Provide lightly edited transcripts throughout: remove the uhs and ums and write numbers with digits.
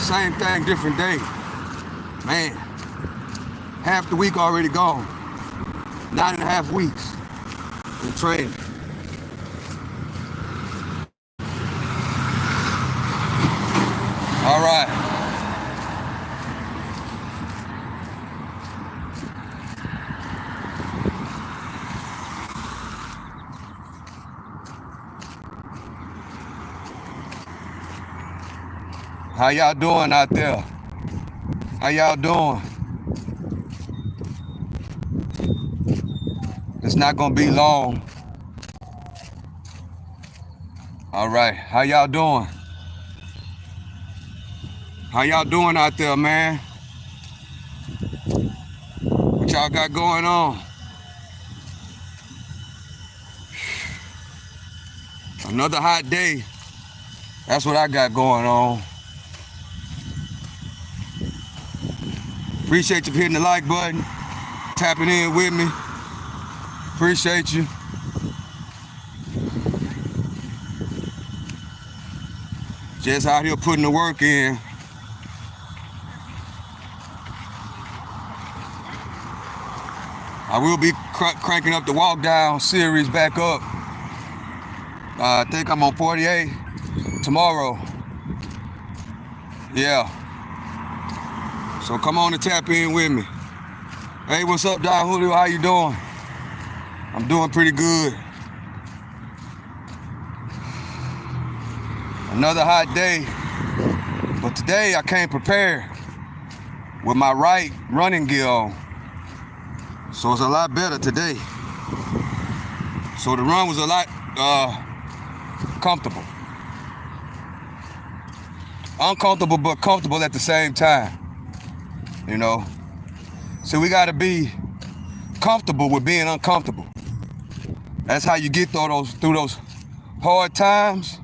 Same thing, different day. Man, half the week already gone. 9.5 weeks in training. All right. How y'all doing out there? How y'all doing? It's not gonna be long. All right, how y'all doing? How y'all doing out there, man? What y'all got going on? Another hot day. That's what I got going on. Appreciate you for hitting the like button, tapping in with me. Appreciate you. Just out here putting the work in. I will be cranking up the walk down series back up. I think I'm on 48 tomorrow. Yeah. So come on and tap in with me. Hey, what's up, Don Julio? How you doing? I'm doing pretty good. Another hot day. But today I came prepared with my right running gear on. So it's a lot better today. So the run was a lot comfortable. Uncomfortable, but comfortable at the same time. You know? So we gotta be comfortable with being uncomfortable. That's how you get through those hard times.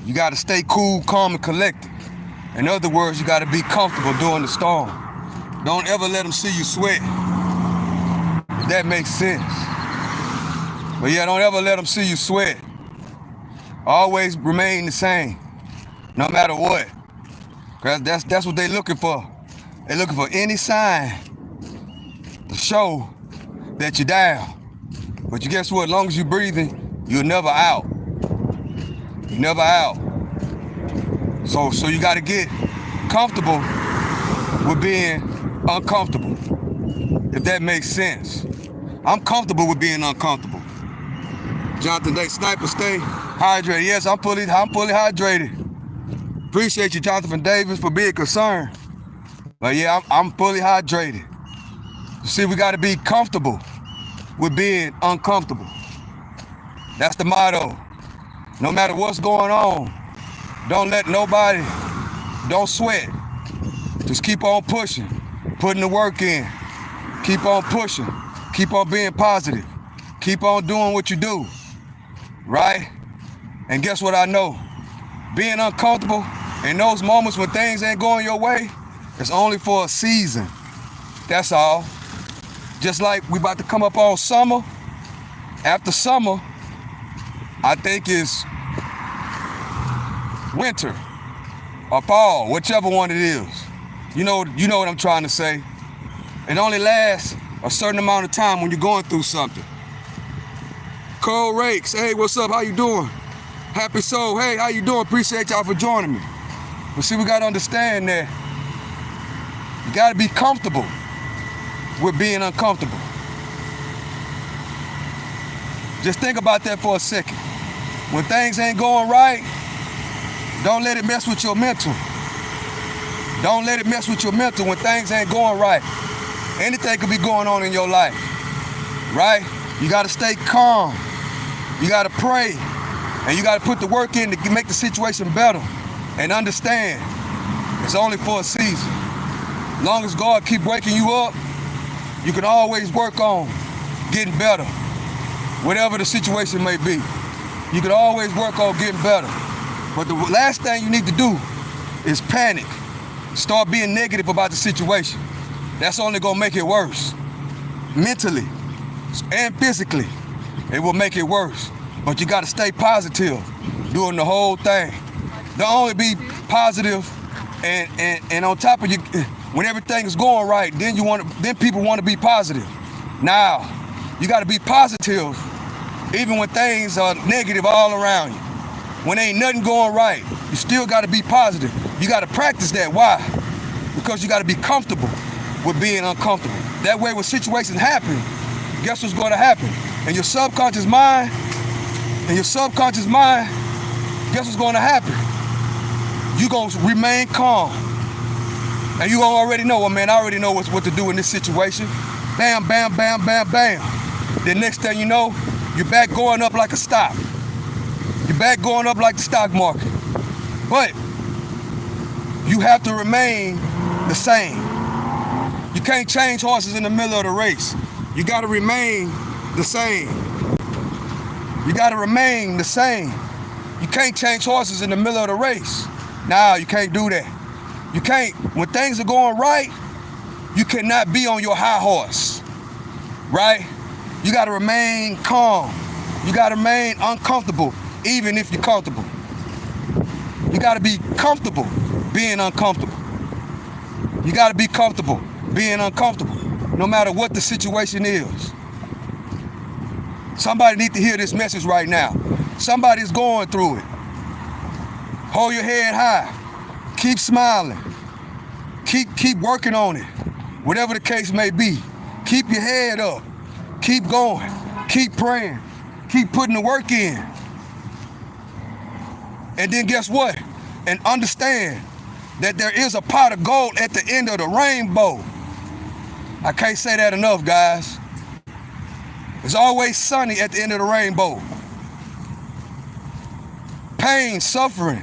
You gotta stay cool, calm, and collected. In other words, you gotta be comfortable during the storm. Don't ever let them see you sweat. If that makes sense. But yeah, don't ever let them see you sweat. Always remain the same, no matter what. Cause that's what they're looking for. They're looking for any sign to show that you're down. But you guess what? As long as you're breathing, you're never out. You're never out. So you gotta get comfortable with being uncomfortable. If that makes sense. I'm comfortable with being uncomfortable. Jonathan Day, Sniper, stay hydrated. Yes, I'm fully hydrated. Appreciate you, Jonathan Davis, for being concerned. But yeah, I'm fully hydrated. See, we gotta be comfortable with being uncomfortable. That's the motto. No matter what's going on, don't let nobody, don't sweat. Just keep on pushing, putting the work in. Keep on pushing, keep on being positive. Keep on doing what you do, right? And guess what I know? Being uncomfortable in those moments when things ain't going your way, it's only for a season. That's all. Just like we about to come up on summer. After summer, I think it's winter or fall, whichever one it is. You know what I'm trying to say. It only lasts a certain amount of time when you're going through something. Cole Rakes, hey, what's up? How you doing? Happy Soul, hey, how you doing? Appreciate y'all for joining me. But see, we gotta understand that you gotta be comfortable with being uncomfortable. Just think about that for a second. When things ain't going right, don't let it mess with your mental. Don't let it mess with your mental when things ain't going right. Anything could be going on in your life, right? You gotta stay calm. You gotta pray. And you gotta put the work in to make the situation better. And understand, it's only for a season. As long as God keep waking you up, you can always work on getting better. Whatever the situation may be, you can always work on getting better. But the last thing you need to do is panic. Start being negative about the situation. That's only gonna make it worse. Mentally and physically, it will make it worse. But you gotta stay positive during the whole thing. Don't only be positive And on top of you, when everything is going right, then people want to be positive. Now, you got to be positive even when things are negative all around you. When ain't nothing going right, you still got to be positive. You got to practice that. Why? Because you got to be comfortable with being uncomfortable. That way when situations happen, guess what's going to happen? And your subconscious mind, guess what's going to happen? You're going to remain calm. And you already know, well, man, I already know what to do in this situation. Bam, bam, bam, bam, bam. The next thing you know, you're back going up like a stock. You're back going up like the stock market. But you have to remain the same. You can't change horses in the middle of the race. You got to remain the same. You got to remain the same. You can't change horses in the middle of the race. Nah, you can't do that. You can't. When things are going right, you cannot be on your high horse, right? You got to remain calm. You got to remain uncomfortable, even if you're comfortable. You got to be comfortable being uncomfortable. You got to be comfortable being uncomfortable, no matter what the situation is. Somebody needs to hear this message right now. Somebody's going through it. Hold your head high. Keep smiling. Keep working on it. Whatever the case may be. Keep your head up. Keep going. Keep praying. Keep putting the work in. And then guess what? And understand that there is a pot of gold at the end of the rainbow. I can't say that enough, guys. It's always sunny at the end of the rainbow. Pain, suffering,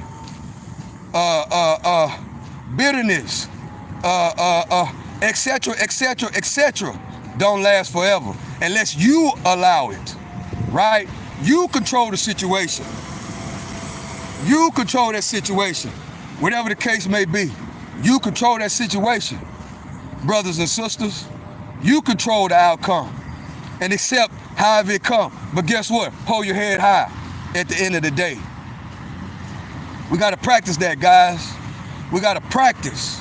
bitterness, etc., etc., etc. don't last forever unless you allow it, right? You control the situation. You control that situation. Whatever the case may be, you control that situation. Brothers and sisters, you control the outcome and accept however it comes. But guess what? Hold your head high at the end of the day. We got to practice that, guys. We got to practice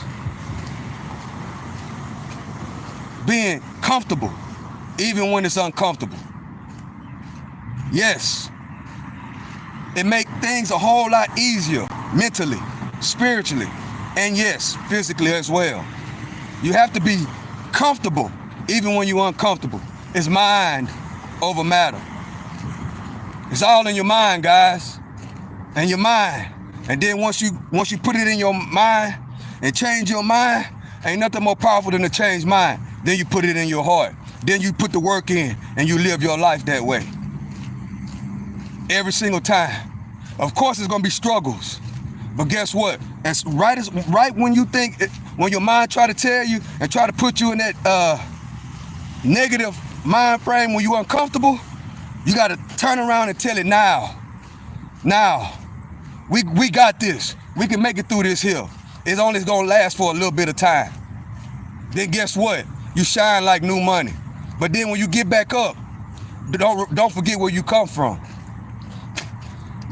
being comfortable even when it's uncomfortable. Yes, it makes things a whole lot easier mentally, spiritually, and yes, physically as well. You have to be comfortable even when you're uncomfortable. It's mind over matter. It's all in your mind, guys, and your mind. And then once you put it in your mind and change your mind, ain't nothing more powerful than to change mind. Then you put it in your heart. Then you put the work in and you live your life that way. Every single time. Of course, it's gonna be struggles, but guess what? It's right when you think, when your mind try to tell you and try to put you in that negative mind frame when you're uncomfortable, you gotta turn around and tell it now. Now, we got this. We can make it through this hill. It's only gonna last for a little bit of time. Then guess what? You shine like new money. But then when you get back up, don't forget where you come from.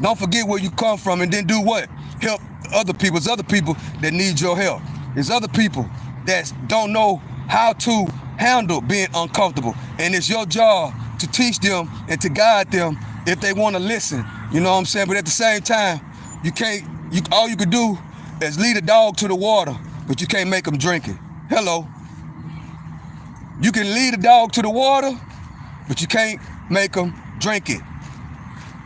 Don't forget where you come from, and then do what? Help other people. There's other people that need your help. There's other people that don't know how to handle being uncomfortable. And it's your job to teach them and to guide them if they want to listen. You know what I'm saying? But at the same time, all you can do is lead a dog to the water, but you can't make them drink it. Hello. You can lead a dog to the water, but you can't make them drink it.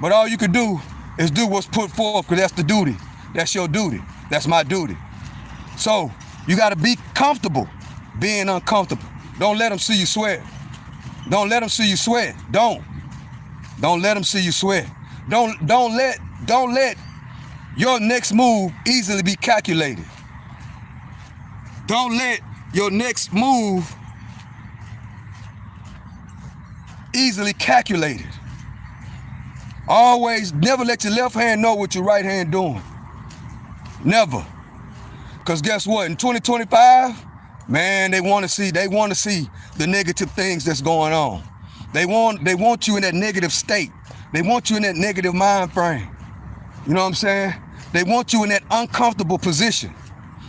But all you can do is do what's put forth, because that's the duty. That's your duty. That's my duty. So you got to be comfortable being uncomfortable. Don't let them see you sweat. Don't let them see you sweat. Don't let them see you sweat. Don't let your next move easily be calculated. Don't let your next move easily calculated. Always never let your left hand know what your right hand doing. Never. Because guess what? In 2025, man, they want to see the negative things that's going on. They want you in that negative state. They want you in that negative mind frame. You know what I'm saying? They want you in that uncomfortable position.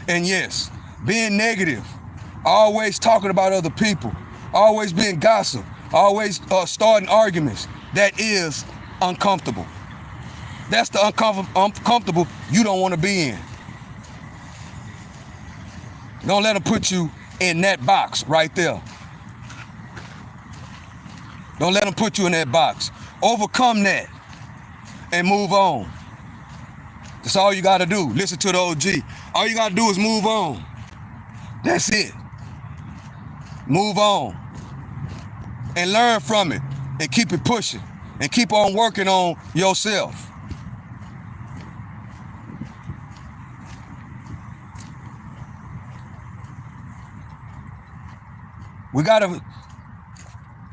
And yes, being negative, always talking about other people, always being gossip, always starting arguments, that is uncomfortable. That's the uncomfortable you don't want to be in. Don't let them put you in that box right there. Don't let them put you in that box. Overcome that and move on. That's all you got to do. Listen to the OG. All you got to do is move on. That's it. Move on. And learn from it. And keep it pushing. And keep on working on yourself.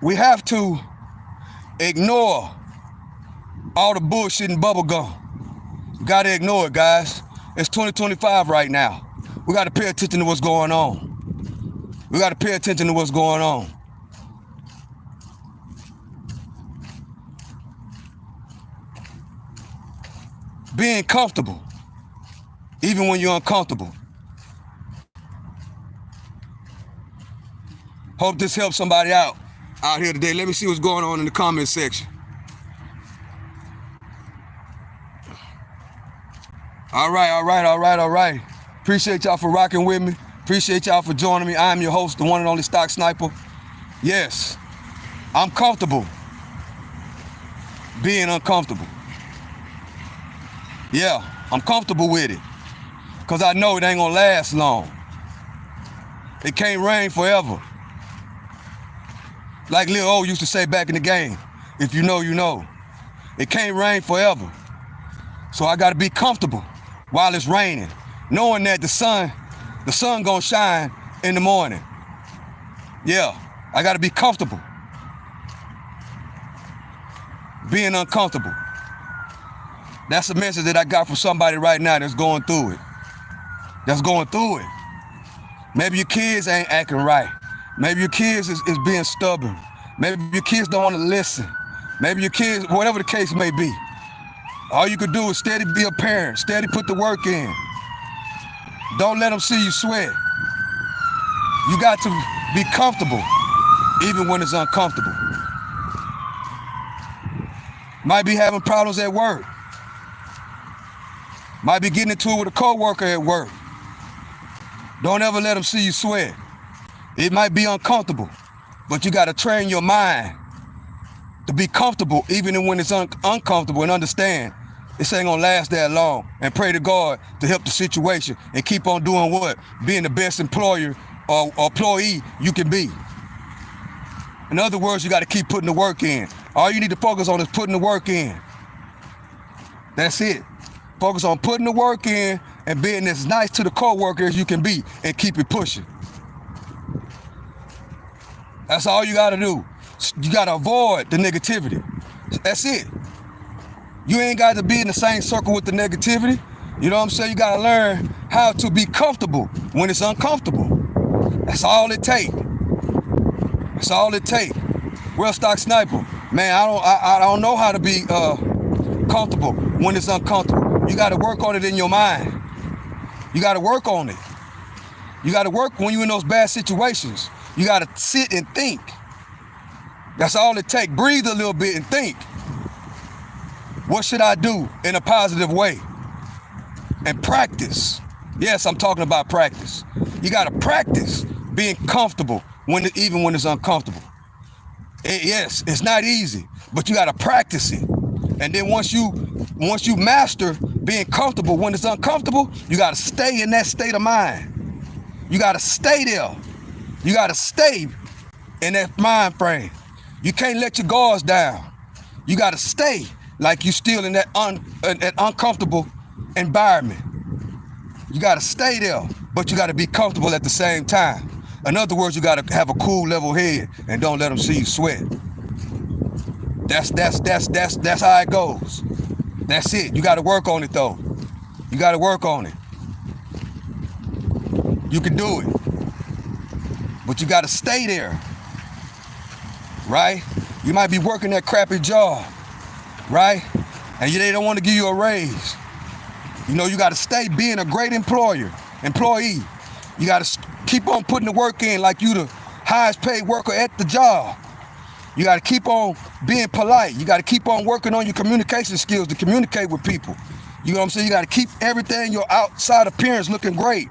We have to ignore all the bullshit and bubble gum. You gotta ignore it, guys. It's 2025 right now. We gotta pay attention to what's going on. We gotta pay attention to what's going on. Being comfortable, even when you're uncomfortable. Hope this helps somebody out here today. Let me see what's going on in the comment section. All right. Appreciate y'all for rocking with me. Appreciate y'all for joining me. I am your host, the one and only Stock Sniper. Yes, I'm comfortable being uncomfortable. Yeah, I'm comfortable with it because I know it ain't gonna last long. It can't rain forever. Like Lil O used to say back in the game, if you know, you know. It can't rain forever. So I gotta be comfortable while it's raining, knowing that the sun gonna shine in the morning. Yeah, I gotta be comfortable being uncomfortable. That's a message that I got from somebody right now that's going through it. Maybe your kids ain't acting right. Maybe your kids is being stubborn. Maybe your kids don't want to listen. Maybe your kids, whatever the case may be. All you could do is steady be a parent, steady put the work in. Don't let them see you sweat. You got to be comfortable, even when it's uncomfortable. Might be having problems at work. Might be getting into it with a coworker at work. Don't ever let them see you sweat. It might be uncomfortable, but you got to train your mind to be comfortable even when it's uncomfortable, and understand this ain't gonna last that long, and pray to God to help the situation and keep on doing what? Being the best employer or employee you can be. In other words, you got to keep putting the work in. All you need to focus on is putting the work in. That's it. Focus on putting the work in and being as nice to the coworker as you can be, and keep it pushing. That's all you gotta do. You gotta avoid the negativity. That's it. You ain't got to be in the same circle with the negativity. You know what I'm saying? You gotta learn how to be comfortable when it's uncomfortable. That's all it take. That's all it take. Well, Stock Sniper, man, I don't know how to be comfortable when it's uncomfortable. You gotta work on it in your mind. You gotta work on it. You gotta work when you're in those bad situations. You gotta sit and think. That's all it takes. Breathe a little bit and think. What should I do in a positive way? And practice. Yes, I'm talking about practice. You gotta practice being comfortable even when it's uncomfortable. Yes, it's not easy, but you gotta practice it. And then once you master being comfortable when it's uncomfortable, you gotta stay in that state of mind. You gotta stay there. You gotta stay in that mind frame. You can't let your guards down. You gotta stay like you still in that uncomfortable environment. You gotta stay there, but you gotta be comfortable at the same time. In other words, you gotta have a cool, level head and don't let them see you sweat. That's how it goes. That's it. You gotta work on it though. You gotta work on it. You can do it. But you gotta stay there, right? You might be working that crappy job, right? And they don't want to give you a raise. You know, you gotta stay being a great employer employee. You got to keep on putting the work in like you the highest paid worker at the job. You got to keep on being polite. You got to keep on working on your communication skills to communicate with people. You know what I'm saying? You got to keep everything, your outside appearance looking great.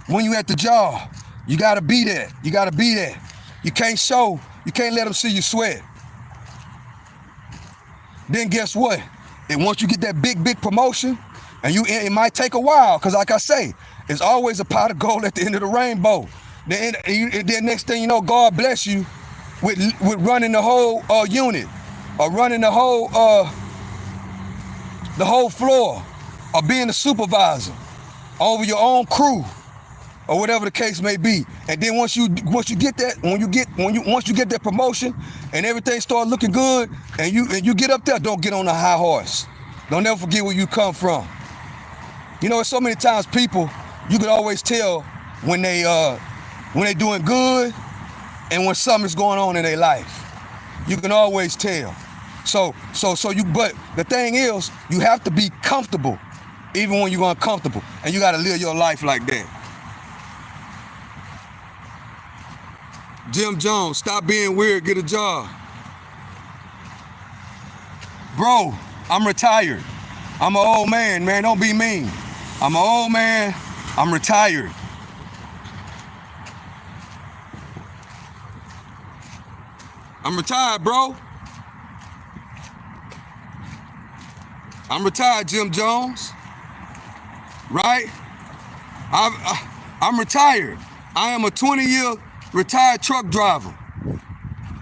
When you at the job, you got to be that. You got to be that. You can't let them see you sweat. Then guess what? And once you get that big promotion, and it might take a while, because like I say, it's always a pot of gold at the end of the rainbow. Then next thing you know, God bless you with running the whole unit, or running the whole floor, or being a supervisor over your own crew, or whatever the case may be. And then once you get that, once you get that promotion and everything start looking good, and you get up there, don't get on a high horse. Don't never forget where you come from. You know, so many times people, you can always tell when they doing good and when something's going on in their life. You can always tell. But the thing is, you have to be comfortable even when you're uncomfortable, and you got to live your life like that. Jim Jones, stop being weird, get a job. Bro, I'm retired. I'm an old man, don't be mean. I'm an old man, I'm retired. I'm retired, bro. I'm retired, Jim Jones. Right? I'm retired. I am a 20-year retired truck driver.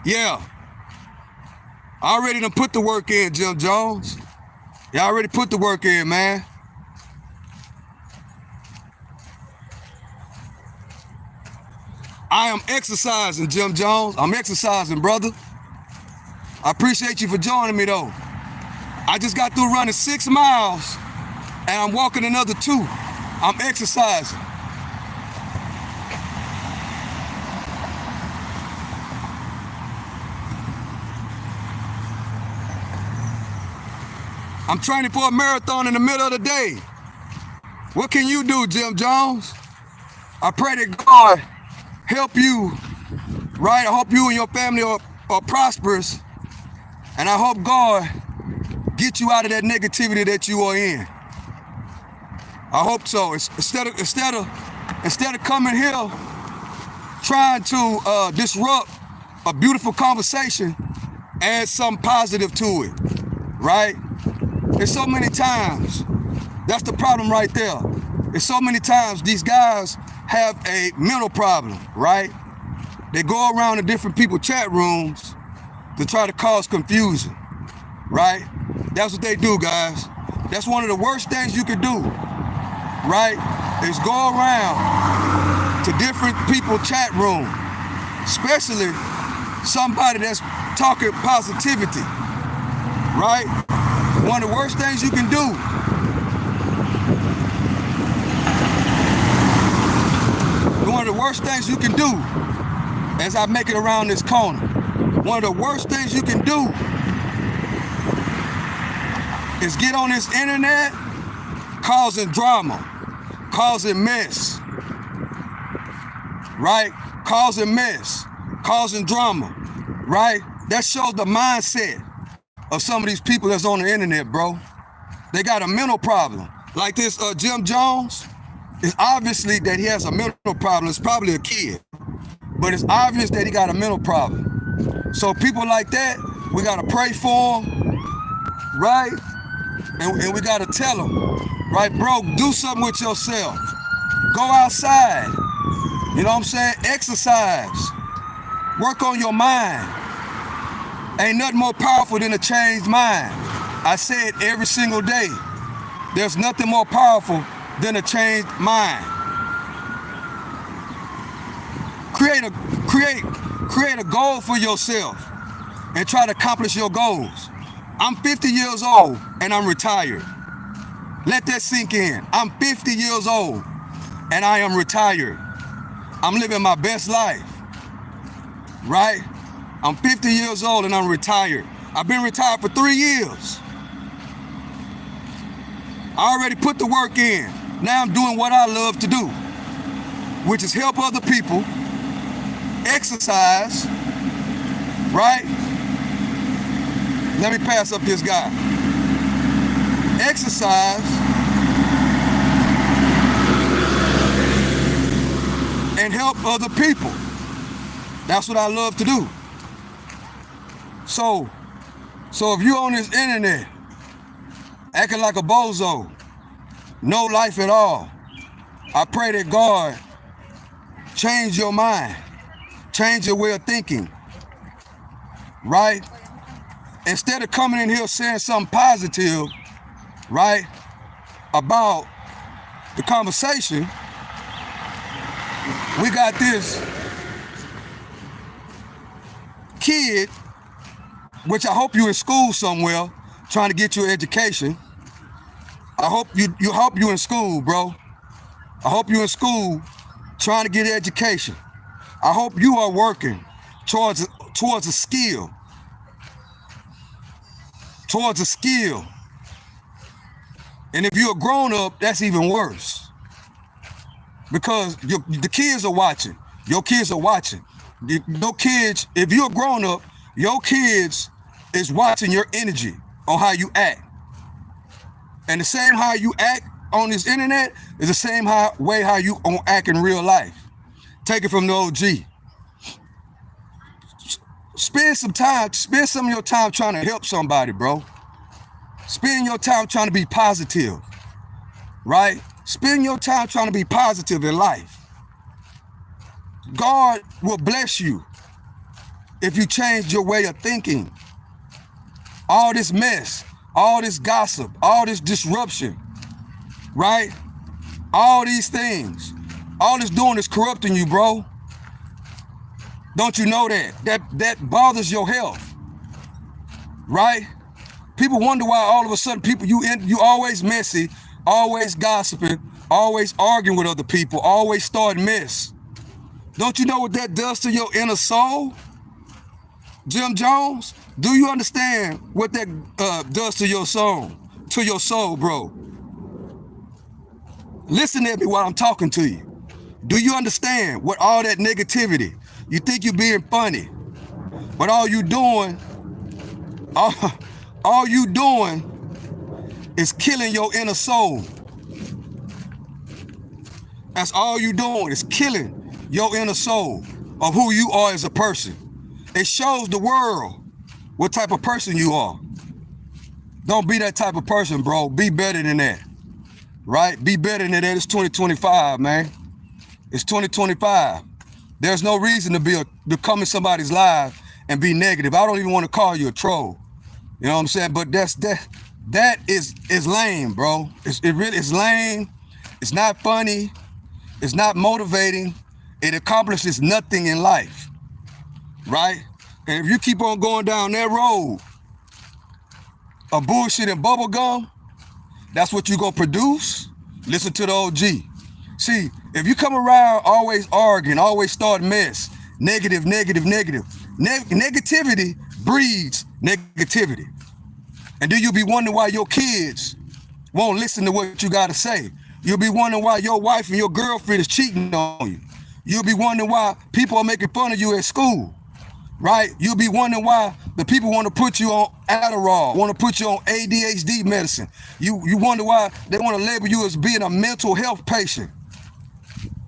Yeah. I already done put the work in, Jim Jones. Yeah, I already put the work in, man. I am exercising, Jim Jones. I'm exercising, brother. I appreciate you for joining me, though. I just got through running 6 miles, and I'm walking another 2. I'm exercising. I'm training for a marathon in the middle of the day. What can you do, Jim Jones? I pray that God help you, right? I hope you and your family are prosperous, and I hope God get you out of that negativity that you are in. I hope so. Instead of coming here trying to disrupt a beautiful conversation, add something positive to it, right? There's so many times, that's the problem right there. There's so many times these guys have a mental problem, right? They go around to different people's chat rooms to try to cause confusion, right? That's what they do, guys. That's one of the worst things you could do, right? Is go around to different people's chat rooms, especially somebody that's talking positivity, right? One of the worst things you can do. One of the worst things you can do, as I make it around this corner, one of the worst things you can do is get on this internet causing drama, causing mess, right? Causing mess, causing drama, right? That shows the mindset of some of these people that's on the internet, bro. They got a mental problem. Like this Jim Jones, it's obviously that he has a mental problem. It's probably a kid, but it's obvious that he got a mental problem. So people like that, we gotta pray for them, right? And we gotta tell them, right, bro, do something with yourself. Go outside, you know what I'm saying? Exercise, work on your mind. Ain't nothing more powerful than a changed mind. I say it every single day. There's nothing more powerful than a changed mind. Create a goal for yourself and try to accomplish your goals. I'm 50 years old and I'm retired. Let that sink in. I'm 50 years old and I am retired. I'm living my best life, right? I'm 50 years old and I'm retired. I've been retired for 3 years. I already put the work in. Now I'm doing what I love to do, which is help other people, exercise, right? Let me pass up this guy. Exercise and help other people. That's what I love to do. So if you on this internet acting like a bozo, no life at all, I pray that God change your mind, change your way of thinking, right? Instead of coming in here saying something positive, right, about the conversation, we got this kid, which I hope you in school somewhere trying to get your education. I hope you in school, bro. I hope you in school trying to get an education. I hope you are working towards a skill. Towards a skill. And if you're a grown-up, that's even worse. Because the kids are watching. Your kids are watching. Your kids, if you're a grown-up, your kids is watching your energy on how you act. And the same how you act on this internet is the same way how you act in real life. Take it from the OG. Spend some of your time trying to help somebody, bro. Spend your time trying to be positive, right? Spend your time trying to be positive in life. God will bless you if you change your way of thinking. All this mess, all this gossip, all this disruption, right? All these things, all it's doing is corrupting you, bro. Don't you know that? That bothers your health, right? People wonder why all of a sudden you always messy, always gossiping, always arguing with other people, always starting mess. Don't you know what that does to your inner soul? Jim Jones, do you understand what that does to your soul, bro? Listen at me while I'm talking to you. Do you understand what all that negativity? You think you're being funny, but all you doing is killing your inner soul. That's all you doing is killing your inner soul of who you are as a person. It shows the world what type of person you are. Don't be that type of person, bro. Be better than that, right? Be better than that. It's 2025, man. It's 2025. There's no reason to come in somebody's life and be negative. I don't even want to call you a troll. You know what I'm saying? But that is lame, bro. It really is lame. It's not funny. It's not motivating. It accomplishes nothing in life, right? And if you keep on going down that road of bullshit and bubble gum, that's what you're gonna produce. Listen to the OG. See, if you come around always arguing, always start mess, negativity breeds negativity. And then you'll be wondering why your kids won't listen to what you gotta say. You'll be wondering why your wife and your girlfriend is cheating on you. You'll be wondering why people are making fun of you at school, right? You'll be wondering why the people want to put you on Adderall, want to put you on ADHD medicine. You wonder why they want to label you as being a mental health patient.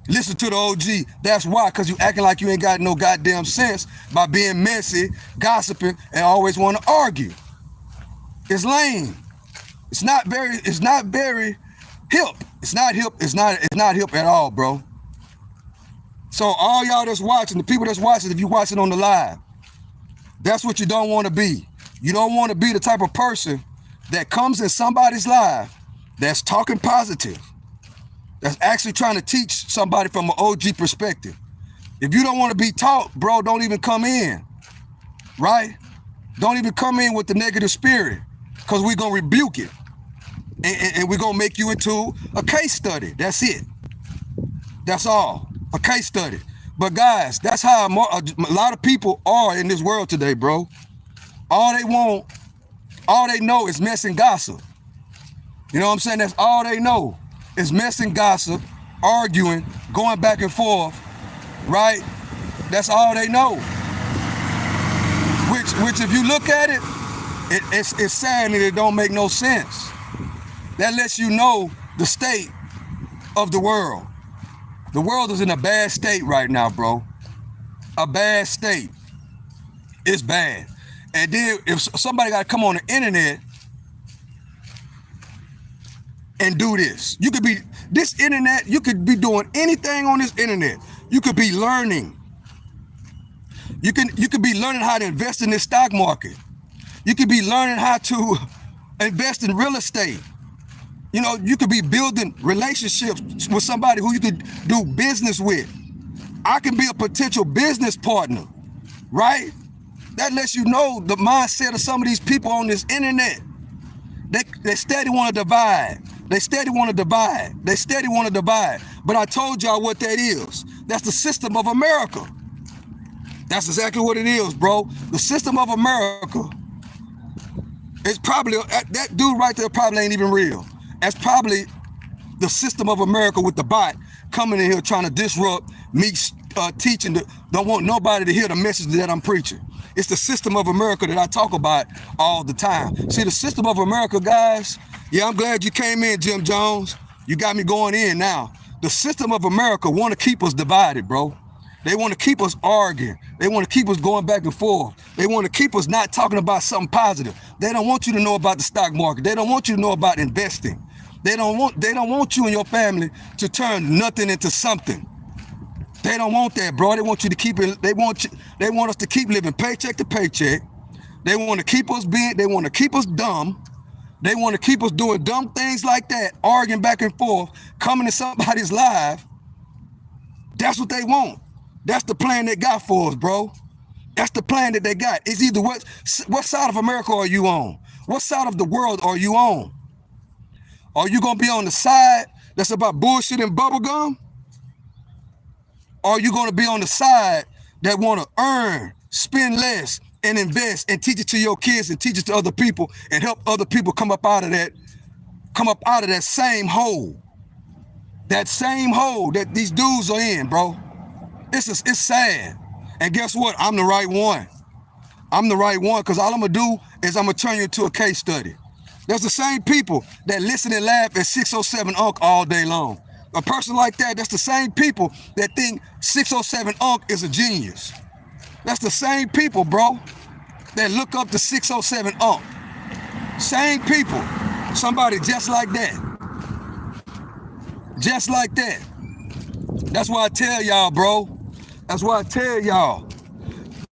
Listen to the OG. That's why, because you acting like you ain't got no goddamn sense by being messy, gossiping, and always want to argue. It's lame. It's not very hip. It's not hip. It's not hip at all, bro. So all y'all that's watching, the people that's watching, if you watching on the live, that's what you don't want to be. You don't want to be the type of person that comes in somebody's life that's talking positive, that's actually trying to teach somebody from an OG perspective. If you don't want to be taught, bro, don't even come in, right? Don't even come in with the negative spirit, because we're going to rebuke it. And we're going to make you into a case study. That's it. That's all. A case study. But guys, that's how a lot of people are in this world today, bro. All they know is mess and gossip. You know what I'm saying? That's all they know. is mess and gossip, arguing, going back and forth, right? That's all they know. Which if you look at it, it's sad and it don't make no sense. That lets you know the state of the world. The world is in a bad state right now, bro. A bad state. It's bad. And then if somebody got to come on the internet and do this, you could be doing anything on this internet. You could be learning. You could be learning how to invest in this stock market. You could be learning how to invest in real estate. You know, you could be building relationships with somebody who you could do business with. I can be a potential business partner, right? That lets you know the mindset of some of these people on this internet. They steady want to divide. They steady want to divide. They steady want to divide. But I told y'all what that is. That's the system of America. That's exactly what it is, bro. The system of America is probably, that dude right there probably ain't even real. That's probably the system of America with the bot coming in here trying to disrupt me teaching. Don't want nobody to hear the message that I'm preaching. It's the system of America that I talk about all the time. See, the system of America, guys, yeah, I'm glad you came in, Jim Jones. You got me going in now. The system of America want to keep us divided, bro. They want to keep us arguing. They want to keep us going back and forth. They want to keep us not talking about something positive. They don't want you to know about the stock market. They don't want you to know about investing. They don't want you and your family to turn nothing into something. They don't want that, bro. They want you to keep it. They want us to keep living paycheck to paycheck. They want to keep us dumb. They want to keep us doing dumb things like that, arguing back and forth, coming to somebody's live. That's what they want. That's the plan they got for us, bro. That's the plan that they got. It's either what side of America are you on? What side of the world are you on? Are you gonna be on the side that's about bullshit and bubblegum? Or are you gonna be on the side that wanna earn, spend less, and invest and teach it to your kids and teach it to other people and help other people come up out of that same hole. That same hole that these dudes are in, bro. It's sad. And guess what? I'm the right one. I'm the right one, because all I'm gonna do is I'm gonna turn you into a case study. There's the same people that listen and laugh at 607 Unc all day long. A person like that, that's the same people that think 607 Unc is a genius. That's the same people, bro, that look up to 607 Unc. Same people. Somebody just like that. Just like that. That's why I tell y'all, bro. That's why I tell y'all.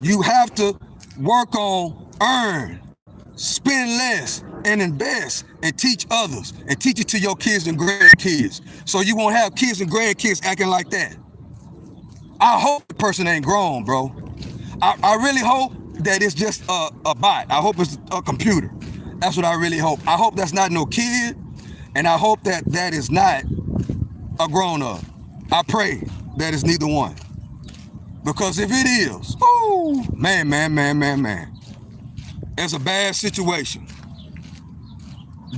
You have to work on earn, spend less, and invest, and teach others, and teach it to your kids and grandkids, so you won't have kids and grandkids acting like that. I hope the person ain't grown, bro. I really hope that it's just a bot. I hope it's a computer. That's what I really hope. I hope that's not no kid, and I hope that that is not a grown-up. I pray that it's neither one. Because if it is, oh, man, it's a bad situation.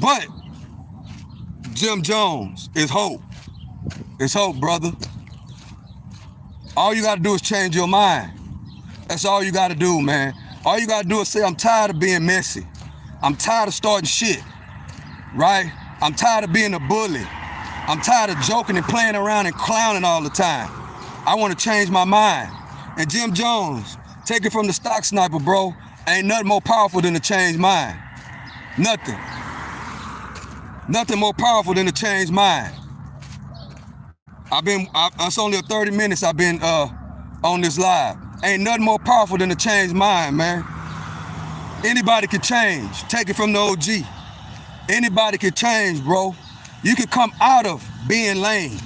But Jim Jones is hope. It's hope, brother. All you got to do is change your mind. That's all you got to do, man. All you got to do is say, I'm tired of being messy. I'm tired of starting shit, right? I'm tired of being a bully. I'm tired of joking and playing around and clowning all the time. I want to change my mind. And Jim Jones, take it from the stock sniper, bro. Ain't nothing more powerful than to change mind. Nothing. Nothing more powerful than to change mind. It's only 30 minutes I've been on this live. Ain't nothing more powerful than to change mind, man. Anybody can change. Take it from the OG. Anybody can change, bro. You can come out of being lame.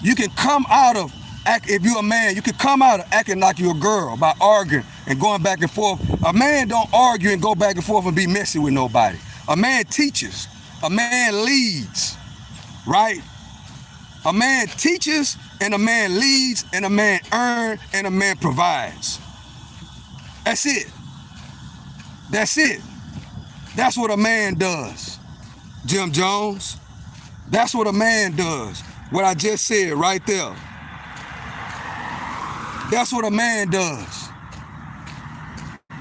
You can come out of, if you're a man, you can come out of acting like you're a girl by arguing and going back and forth. A man don't argue and go back and forth and be messy with nobody. A man teaches. A man leads, right? A man teaches, and a man leads, and a man earns, and a man provides. That's it. That's it. That's what a man does. Jim Jones, That's what a man does. What I just said right there. That's what a man does.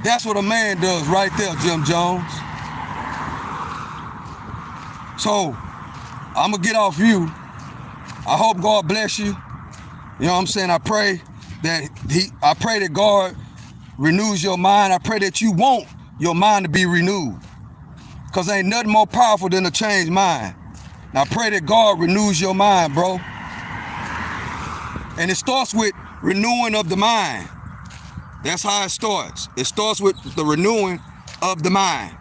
That's what a man does right there, Jim Jones. So, I'm going to get off you. I hope God bless you. You know what I'm saying? I pray that God renews your mind. I pray that you want your mind to be renewed. Because ain't nothing more powerful than a changed mind. Now, I pray that God renews your mind, bro. And it starts with renewing of the mind. That's how it starts. It starts with the renewing of the mind.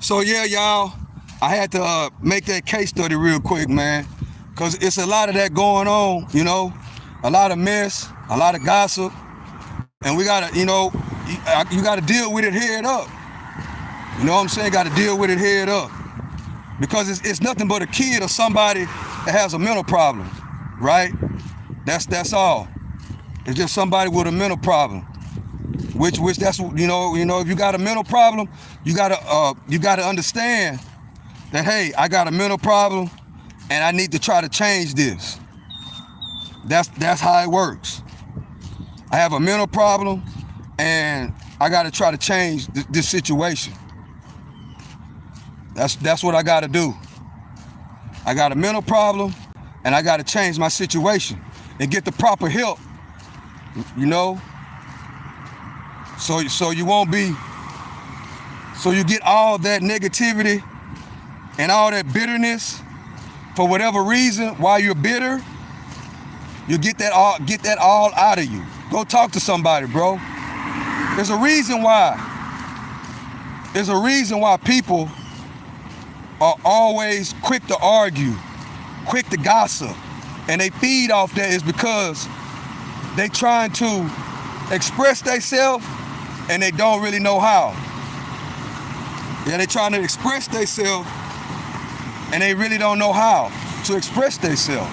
So yeah, y'all, I had to make that case study real quick, man, because it's a lot of that going on, you know, a lot of mess, a lot of gossip, and we gotta, you know, you gotta deal with it head up. You know what I'm saying? Got to deal with it head up, because it's nothing but a kid or somebody that has a mental problem, right? That's all. It's just somebody with a mental problem, which that's, you know, if you got a mental problem, you gotta understand that, hey, I got a mental problem and I need to try to change this. That's how it works. I have a mental problem and I got to try to change this situation. That's what I got to do. I got a mental problem and I got to change my situation and get the proper help. You know, so you won't be, so you get all that negativity and all that bitterness for whatever reason. While you're bitter, you get that all out of you. Go talk to somebody, bro. There's a reason why people are always quick to argue, quick to gossip, and they feed off that. Is because they trying to express themselves and they don't really know how. Yeah, they trying to express themselves and they really don't know how to express themselves.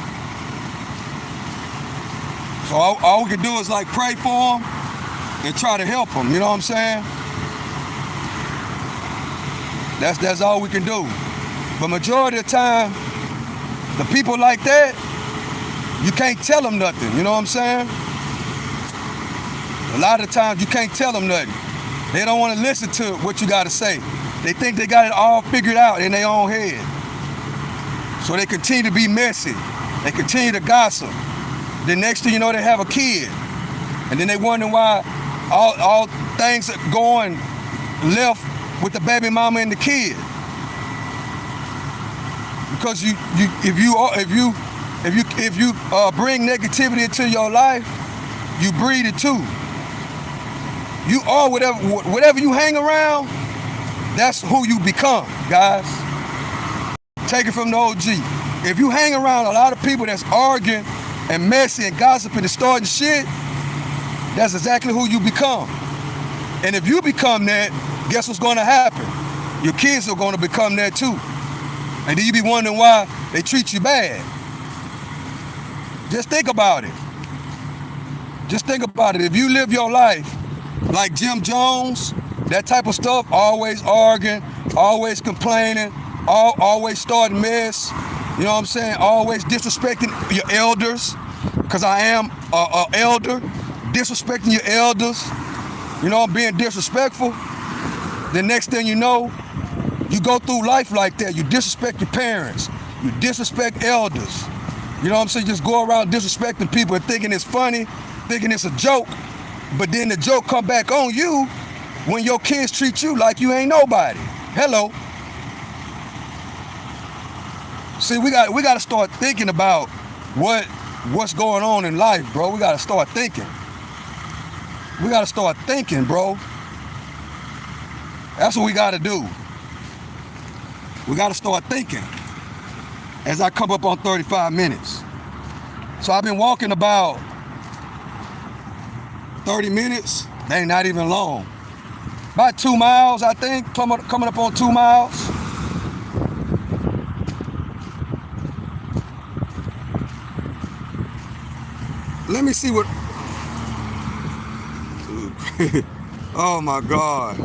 So all we can do is like pray for them and try to help them. You know what I'm saying? That's all we can do. But majority of the time, the people like that, you can't tell them nothing. You know what I'm saying? A lot of times you can't tell them nothing. They don't want to listen to what you got to say. They think they got it all figured out in their own head. So they continue to be messy. They continue to gossip. The next thing you know, they have a kid. And then they wonder why all things are going left with the baby mama and the kid. Because if you bring negativity into your life, you breed it too. You are whatever you hang around, that's who you become, guys. Take it from the OG. If you hang around a lot of people that's arguing and messy and gossiping and starting shit, that's exactly who you become. And if you become that, guess what's going to happen? Your kids are going to become that too. And then you be wondering why they treat you bad. Just think about it. Just think about it. If you live your life like Jim Jones, that type of stuff, always arguing, always complaining, always starting mess, you know what I'm saying? Always disrespecting your elders, because I am an elder, disrespecting your elders, you know, being disrespectful. The next thing you know, you go through life like that. You disrespect your parents, you disrespect elders. You know what I'm saying? Just go around disrespecting people and thinking it's funny, thinking it's a joke, but then the joke come back on you when your kids treat you like you ain't nobody. Hello. See, we got to start thinking about what's going on in life, bro. We got to start thinking. We got to start thinking, bro. That's what we got to do. We got to start thinking. As I come up on 35 minutes. So I've been walking about 30 minutes. They ain't not even long. About 2 miles, I think, coming up on 2 miles. Let me see what, oh my God.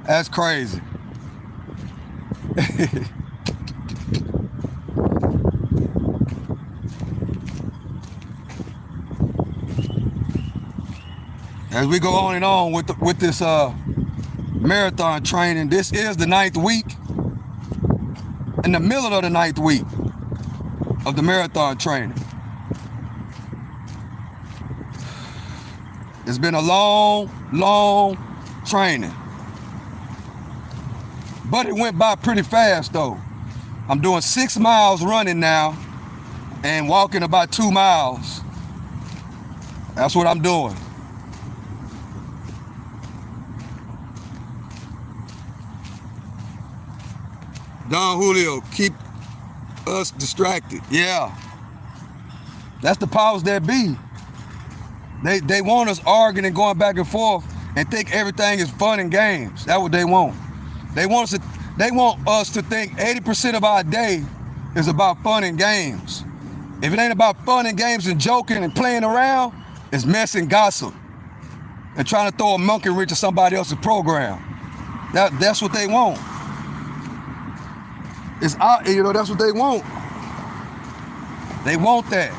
That's crazy. As we go on and on with this marathon training, this is the 9th week, in the middle of the 9th week of the marathon training. It's been a long, long training, but it went by pretty fast though. I'm doing 6 miles running now and walking about 2 miles. That's what I'm doing. Don Julio, keep us distracted. Yeah. That's the powers that be. They want us arguing and going back and forth and think everything is fun and games. That's what they want. They want us to think 80% of our day is about fun and games. If it ain't about fun and games and joking and playing around, it's mess and gossip and trying to throw a monkey wrench to somebody else's program. That's what they want. It's out, that's what they want. They want that.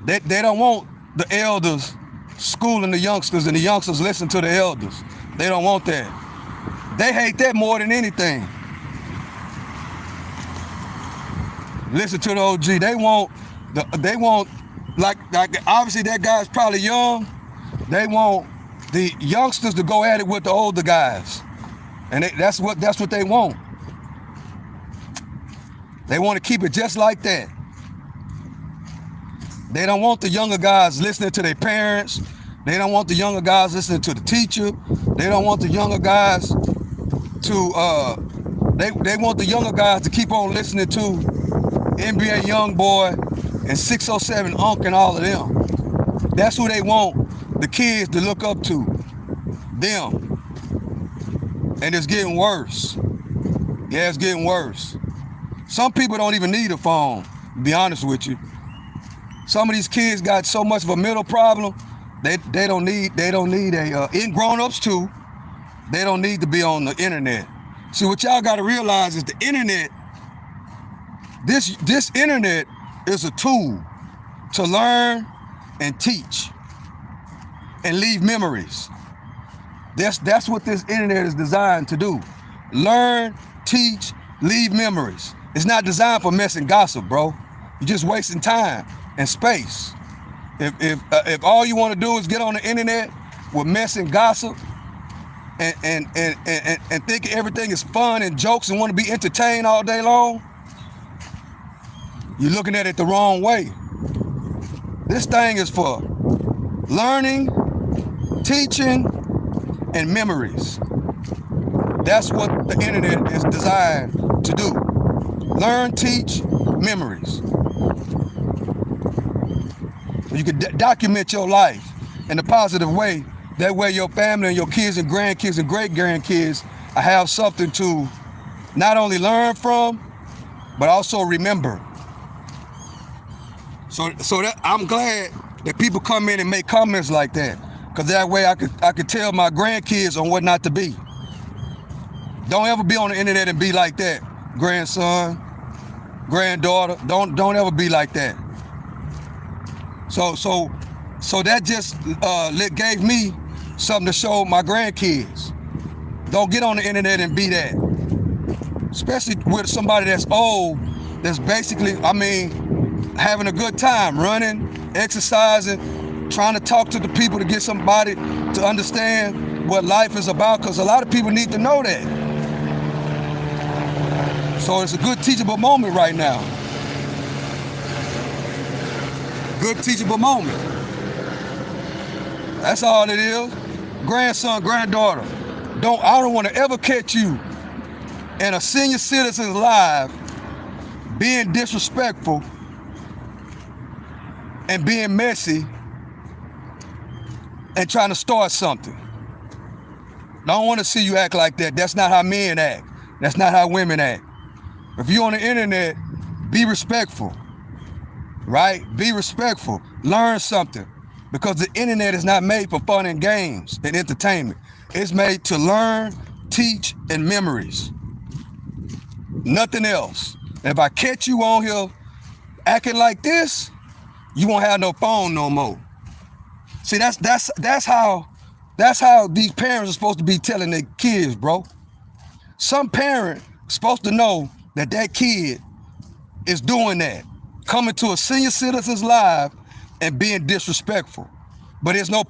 They don't want the elders schooling the youngsters and the youngsters listen to the elders. They don't want that. They hate that more than anything. Listen to the OG. They want like obviously that guy's probably young. They want the youngsters to go at it with the older guys. And that's what they want. They want to keep it just like that. They don't want the younger guys listening to their parents. They don't want the younger guys listening to the teacher. They don't want the younger guys to they want the younger guys to keep on listening to NBA Youngboy and 607 Unc and all of them. That's who they want the kids to look up to. Them. And it's getting worse. Yeah, it's getting worse. Some people don't even need a phone, to be honest with you. Some of these kids got so much of a mental problem, they don't need in grown-ups too, they don't need to be on the internet. See, what y'all gotta realize is the internet, this internet is a tool to learn and teach and leave memories. That's what this internet is designed to do. Learn, teach, leave memories. It's not designed for mess and gossip, bro. You're just wasting time and space. If all you want to do is get on the internet with mess and gossip and think everything is fun and jokes and want to be entertained all day long, you're looking at it the wrong way. This thing is for learning, teaching, and memories. That's what the internet is designed to do. Learn, teach, memories. You can document your life in a positive way. That way your family and your kids and grandkids and great-grandkids have something to not only learn from, but also remember. So that I'm glad that people come in and make comments like that. Because that way I could tell my grandkids on what not to be. Don't ever be on the internet and be like that. Grandson, granddaughter, don't ever be like that. So that just gave me something to show my grandkids. Don't get on the internet and be that. Especially with somebody that's old, that's basically, having a good time, running, exercising, trying to talk to the people to get somebody to understand what life is about, because a lot of people need to know that. So it's a good teachable moment right now. Good teachable moment. That's all it is. Grandson, granddaughter, I don't want to ever catch you in a senior citizen's live being disrespectful and being messy and trying to start something. I don't want to see you act like that. That's not how men act. That's not how women act. If you're on the internet, be respectful, right? Be respectful. Learn something. Because the internet is not made for fun and games and entertainment. It's made to learn, teach, and memories. Nothing else. And if I catch you on here acting like this, you won't have no phone no more. See, that's how these parents are supposed to be telling their kids, bro. Some parent is supposed to know that that kid is doing that, coming to a senior citizen's live and being disrespectful. But there's no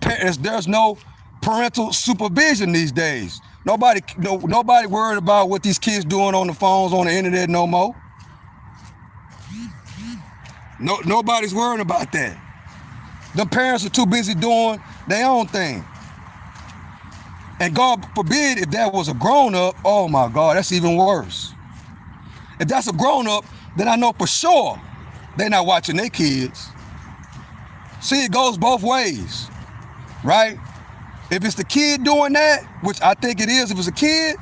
parental supervision these days. Nobody worried about what these kids doing on the phones, on the internet no more. Nobody's worrying about that. The parents are too busy doing their own thing. And God forbid if that was a grown-up, oh my God, that's even worse. If that's a grown-up, then I know for sure they're not watching their kids. See, it goes both ways, right? If it's the kid doing that, which I think it is, if it's a kid,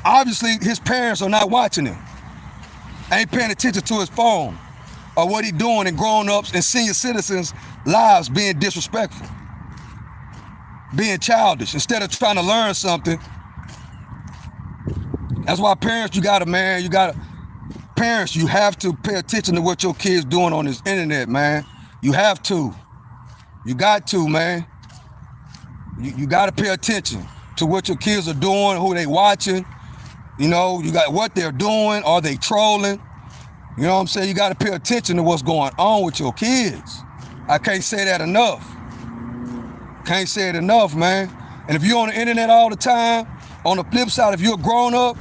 obviously his parents are not watching him. Ain't paying attention to his phone or what he doing in grown-ups and senior citizens' lives being disrespectful, being childish, instead of trying to learn something. That's why parents, you have to pay attention to what your kids doing on this internet, man. You have to. You got to, man. You got to pay attention to what your kids are doing, who they watching. You know, you got what they're doing. Are they trolling? You know what I'm saying? You got to pay attention to what's going on with your kids. I can't say that enough. Can't say it enough, man. And if you're on the internet all the time, on the flip side, if you're a grown up,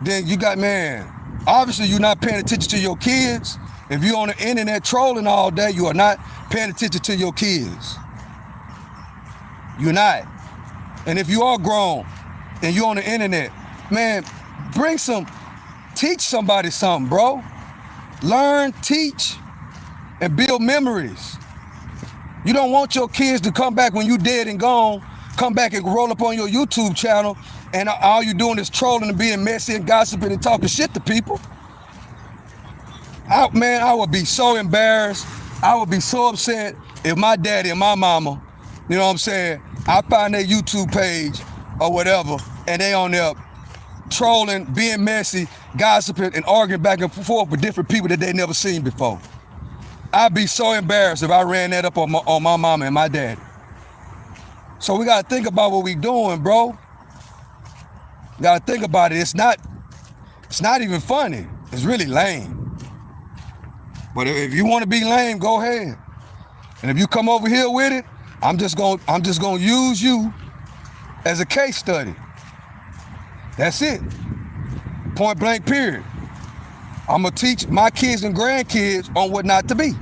then you got, man, obviously you're not paying attention to your kids. If you're on the internet trolling all day, you are not paying attention to your kids. You're not. And if you are grown and you're on the internet, man, teach somebody something, bro. Learn, teach, and build memories. You don't want your kids to come back when you dead and gone, come back and roll up on your YouTube channel, and all you doing is trolling and being messy and gossiping and talking shit to people. I would be so embarrassed. I would be so upset if my daddy and my mama, you know what I'm saying, I find their YouTube page or whatever, and they on there trolling, being messy, gossiping, and arguing back and forth with different people that they never seen before. I'd be so embarrassed if I ran that up on my mama and my daddy. So we gotta think about what we doing, bro. You gotta think about it. It's not even funny. It's really lame. But if you want to be lame, go ahead. And if you come over here with it, I'm just gonna use you as a case study. That's it. Point blank, period. I'm gonna teach my kids and grandkids on what not to be.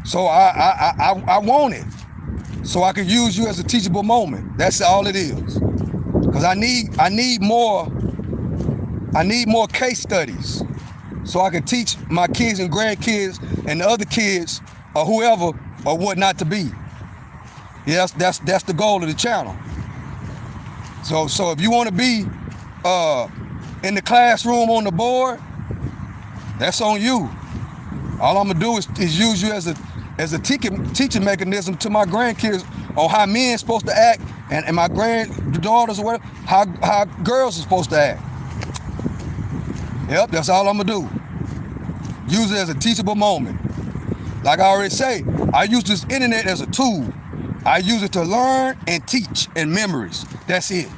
So I want it. So I can use you as a teachable moment. That's all it is. Because I need more case studies. So I can teach my kids and grandkids and the other kids or whoever or what not to be. Yeah, that's the goal of the channel. So if you want to be in the classroom on the board, that's on you. All I'm gonna do is use you as a teaching mechanism to my grandkids on how men supposed to act and my granddaughters or whatever, how girls are supposed to act. Yep, that's all I'm gonna do. Use it as a teachable moment. Like I already say, I use this internet as a tool. I use it to learn and teach and memories. That's it.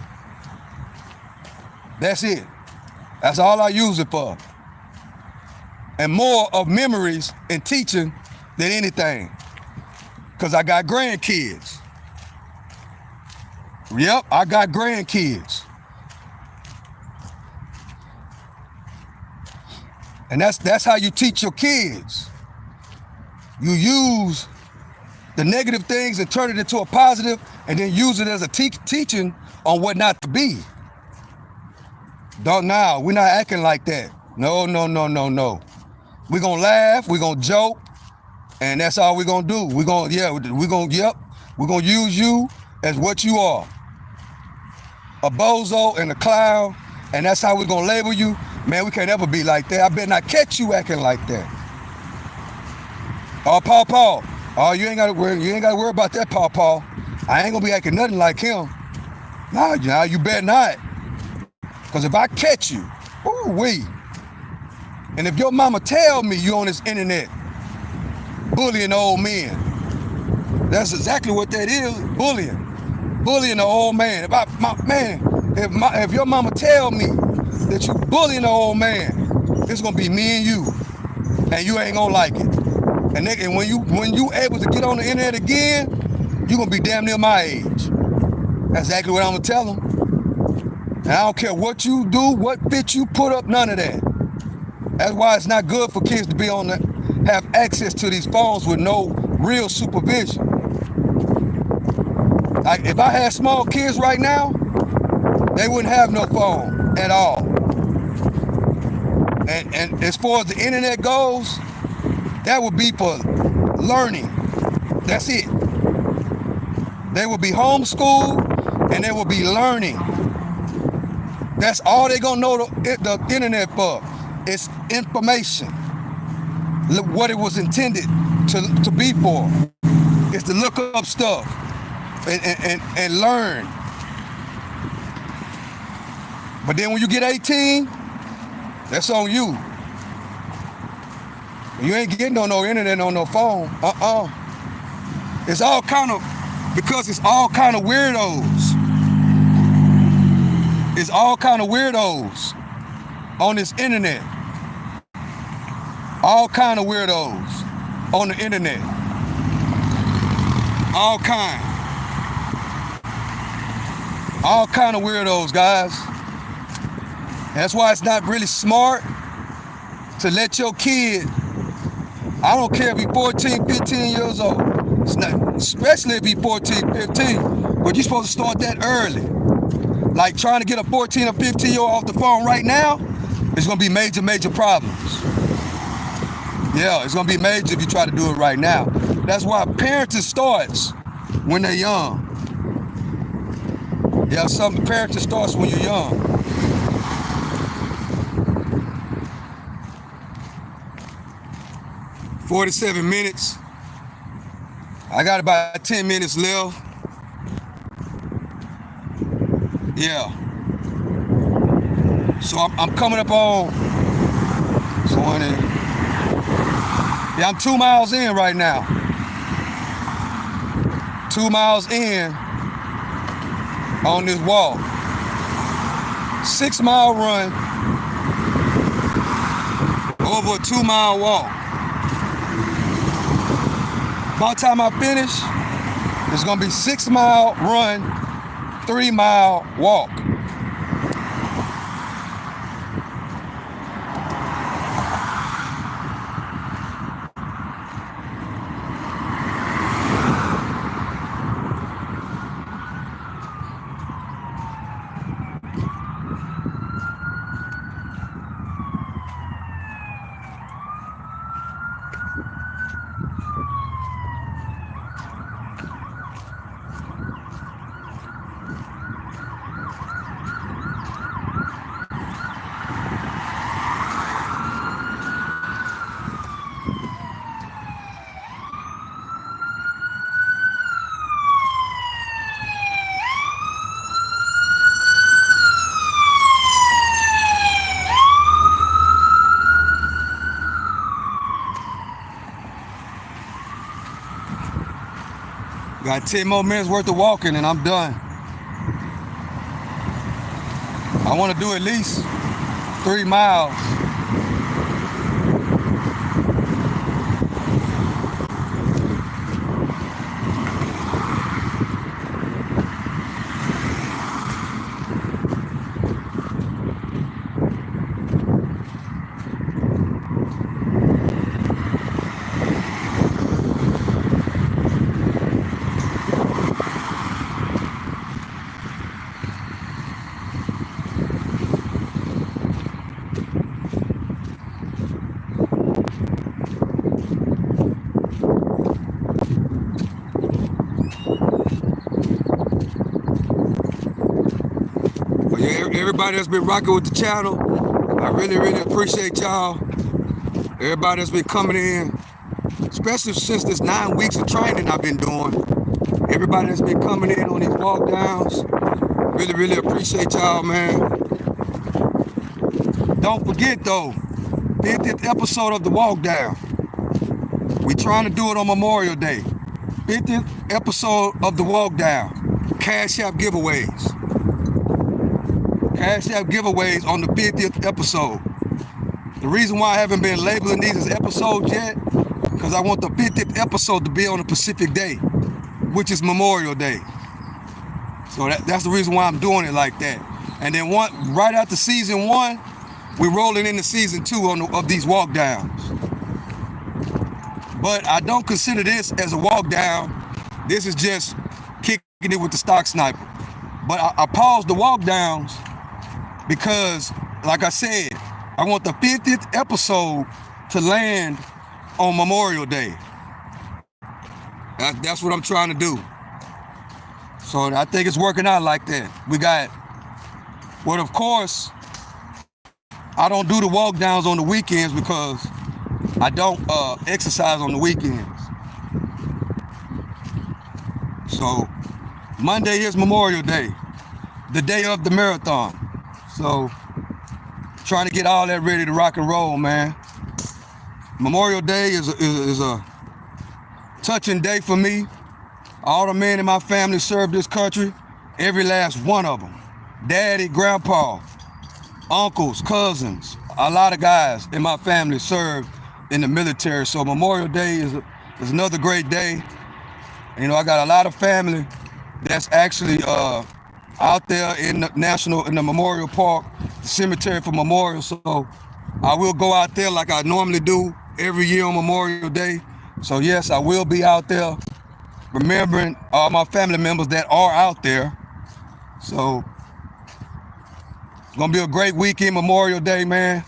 That's it. That's all I use it for. And more of memories and teaching than anything. Because I got grandkids. Yep, I got grandkids. And that's how you teach your kids. You use the negative things and turn it into a positive, and then use it as a teaching on what not to be. We're not acting like that. No. We're gonna laugh, we're gonna joke, and that's all we're gonna do. We're gonna use you as what you are. A bozo and a clown, and that's how we're gonna label you. Man, we can't ever be like that. I better not catch you acting like that. Oh, Paul, Oh, you ain't gotta worry about that, Paw. I ain't gonna be acting nothing like him. Nah, you better not. Cause if I catch you, ooh-wee. And if your mama tell me you on this internet bullying old men, that's exactly what that is, bullying. Bullying the old man. If your mama tell me that you bullying the old man, it's gonna be me and you. And you ain't gonna like it. And when you able to get on the internet again, you gonna be damn near my age. That's exactly what I'm gonna tell them. And I don't care what you do, what fit you put up, none of that. That's why it's not good for kids to be have access to these phones with no real supervision. Like if I had small kids right now, they wouldn't have no phone at all. And as far as the internet goes, that would be for learning. That's it. They will be homeschooled and they will be learning. That's all they're gonna know the internet for. It's information. What it was intended to be for. It's to look up stuff and learn. But then when you get 18, that's on you. You ain't getting on no internet, on no phone. It's all kind of weirdos. It's all kind of weirdos on this internet. All kind of weirdos on the internet. All kind of weirdos, guys. That's why it's not really smart to let your kid, I don't care if he's 14, 15 years old, it's not, especially if he's 14, 15, but you're supposed to start that early. Like trying to get a 14 or 15-year-old off the phone right now, it's gonna be major problems. Yeah, it's gonna be major if you try to do it right now. That's why parenting starts when they're young. Yeah, parenting starts when you're young. "47 minutes. I got about 10 minutes left. Yeah. So I'm coming up on 20. Yeah, I'm 2 miles in right now. 2 miles in on this walk. 6 mile run over a 2 mile walk. By the time I finish, it's gonna be 6 mile run, 3 mile walk. Got 10 more minutes worth of walking and I'm done. I want to do at least 3 miles. Everybody that's been rocking with the channel, I really appreciate y'all. Everybody that's been coming in, especially since this 9 weeks of training I've been doing. Everybody that's been coming in on these walk downs, really, really appreciate y'all, man. Don't forget though, 50th episode of the walk down. We trying to do it on Memorial Day. 50th episode of the walk down. Cash App giveaways. Cash App giveaways on the 50th episode. The reason why I haven't been labeling these as episodes yet, because I want the 50th episode to be on a Pacific day, which is Memorial Day. So that's the reason why I'm doing it like that. And then right after season 1, we're rolling into season 2 of these walk downs. But I don't consider this as a walk down. This is just kicking it with the stock sniper. But I paused the walk downs because, like I said, I want the 50th episode to land on Memorial Day. That's what I'm trying to do. So I think it's working out like that. We got, well, of course, I don't do the walk downs on the weekends because I don't exercise on the weekends. So Monday is Memorial Day, the day of the marathon. So trying to get all that ready to rock and roll, man. Memorial Day is a touching day for me. All the men in my family served this country, every last one of them. Daddy, grandpa, uncles, cousins, a lot of guys in my family served in the military. So Memorial Day is another great day. You know, I got a lot of family that's actually out there in the Memorial Park, the cemetery for Memorial. So I will go out there like I normally do every year on Memorial Day. So yes, I will be out there remembering all my family members that are out there. So it's gonna be a great weekend, Memorial Day, man.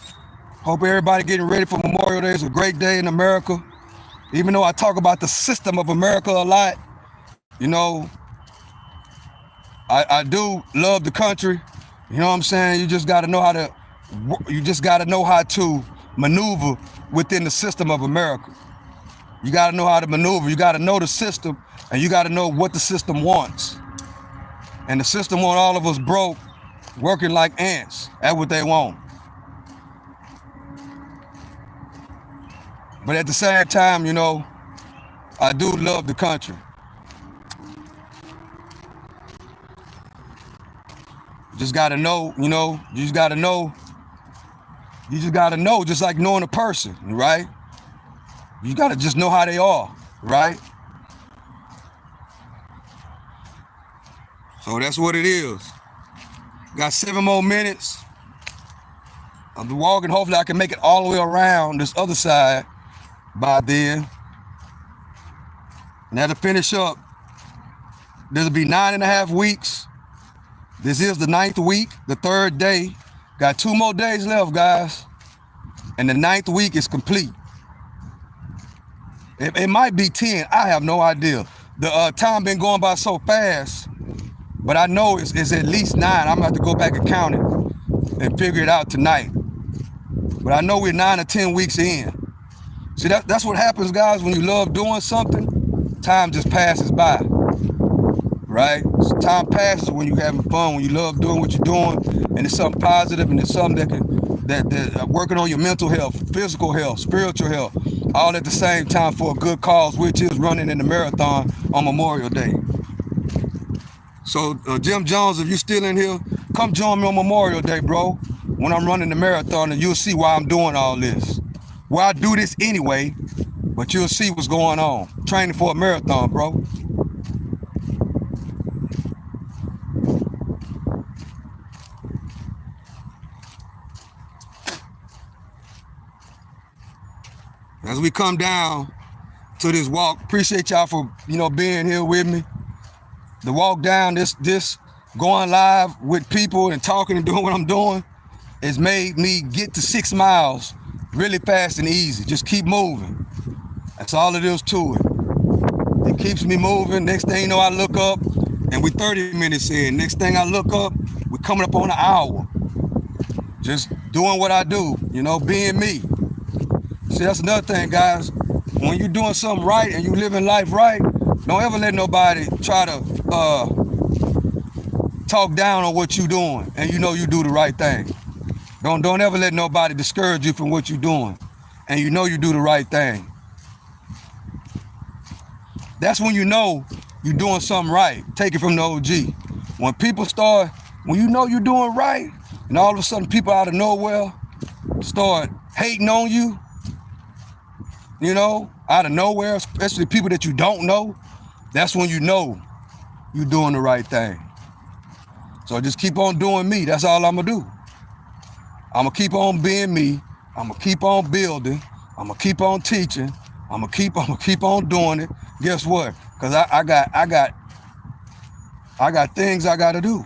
Hope everybody getting ready for Memorial Day. It's a great day in America. Even though I talk about the system of America a lot, you know, I do love the country. You know what I'm saying? You just gotta know how to maneuver within the system of America. You gotta know how to maneuver. You gotta know the system, and you gotta know what the system wants. And the system want all of us broke, working like ants. That's what they want. But at the same time, you know, I do love the country. You just gotta know, you know, you just gotta know, just like knowing a person, right? You gotta just know how they are, right? So that's what it is. Got 7 more minutes. I'll be walking. Hopefully I can make it all the way around this other side by then. Now to finish up, this'll be 9.5 weeks. This is the 9th week, the 3rd day. Got 2 more days left, guys. And the 9th week is complete. It might be 10, I have no idea. The time been going by so fast, but I know it's at least 9. I'm gonna have to go back and count it and figure it out tonight. But I know we're 9 or 10 weeks in. See, that's what happens, guys, when you love doing something, time just passes by, right? So time passes when you're having fun, when you love doing what you're doing, and it's something positive, and it's something that working on your mental health, physical health, spiritual health, all at the same time for a good cause, which is running in the marathon on Memorial Day. So Jim Jones, if you're still in here, come join me on Memorial Day, bro, when I'm running the marathon, and you'll see why I'm doing all this. Well, I do this anyway, but you'll see what's going on. Training for a marathon, bro. As we come down to this walk, appreciate y'all for, you know, being here with me. The walk down, this going live with people and talking and doing what I'm doing has made me get to 6 miles really fast and easy. Just keep moving. That's all it is to it. It keeps me moving. Next thing you know, I look up and we're 30 minutes in. Next thing I look up, we're coming up on an hour. Just doing what I do, you know, being me. See, that's another thing, guys. when you're doing something right and you living life right, don't ever let nobody try to talk down on what you're doing, and you know you do the right thing. Don't ever let nobody discourage you from what you're doing, and you know you do the right thing. That's when you know you're doing something right. Take it from the OG. When you know you're doing right, and all of a sudden people out of nowhere start hating on you, you know, out of nowhere, especially people that you don't know, that's when you know you're doing the right thing. So just keep on doing me. That's all I'm gonna do. I'm gonna keep on being me. I'm gonna keep on building. I'm gonna keep on teaching. I'm gonna keep on doing it. Guess what? Cause I got things I gotta do.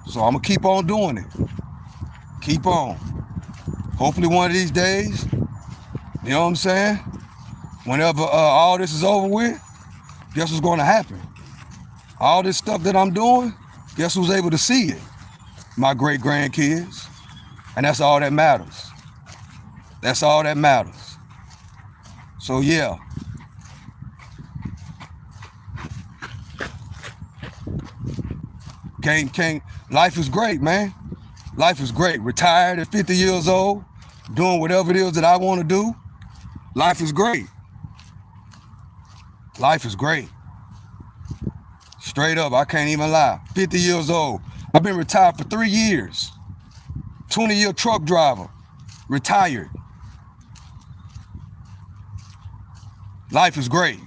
So I'm gonna keep on doing it. Keep on. Hopefully one of these days, you know what I'm saying? Whenever all this is over with, guess what's gonna happen? All this stuff that I'm doing, guess who's able to see it? My great grandkids. And that's all that matters. That's all that matters. So yeah. Life is great, man. Life is great. Retired at 50 years old, doing whatever it is that I want to do. Life is great. Life is great. Straight up, I can't even lie. 50 years old. I've been retired for 3 years. 20-year truck driver. Retired. Life is great.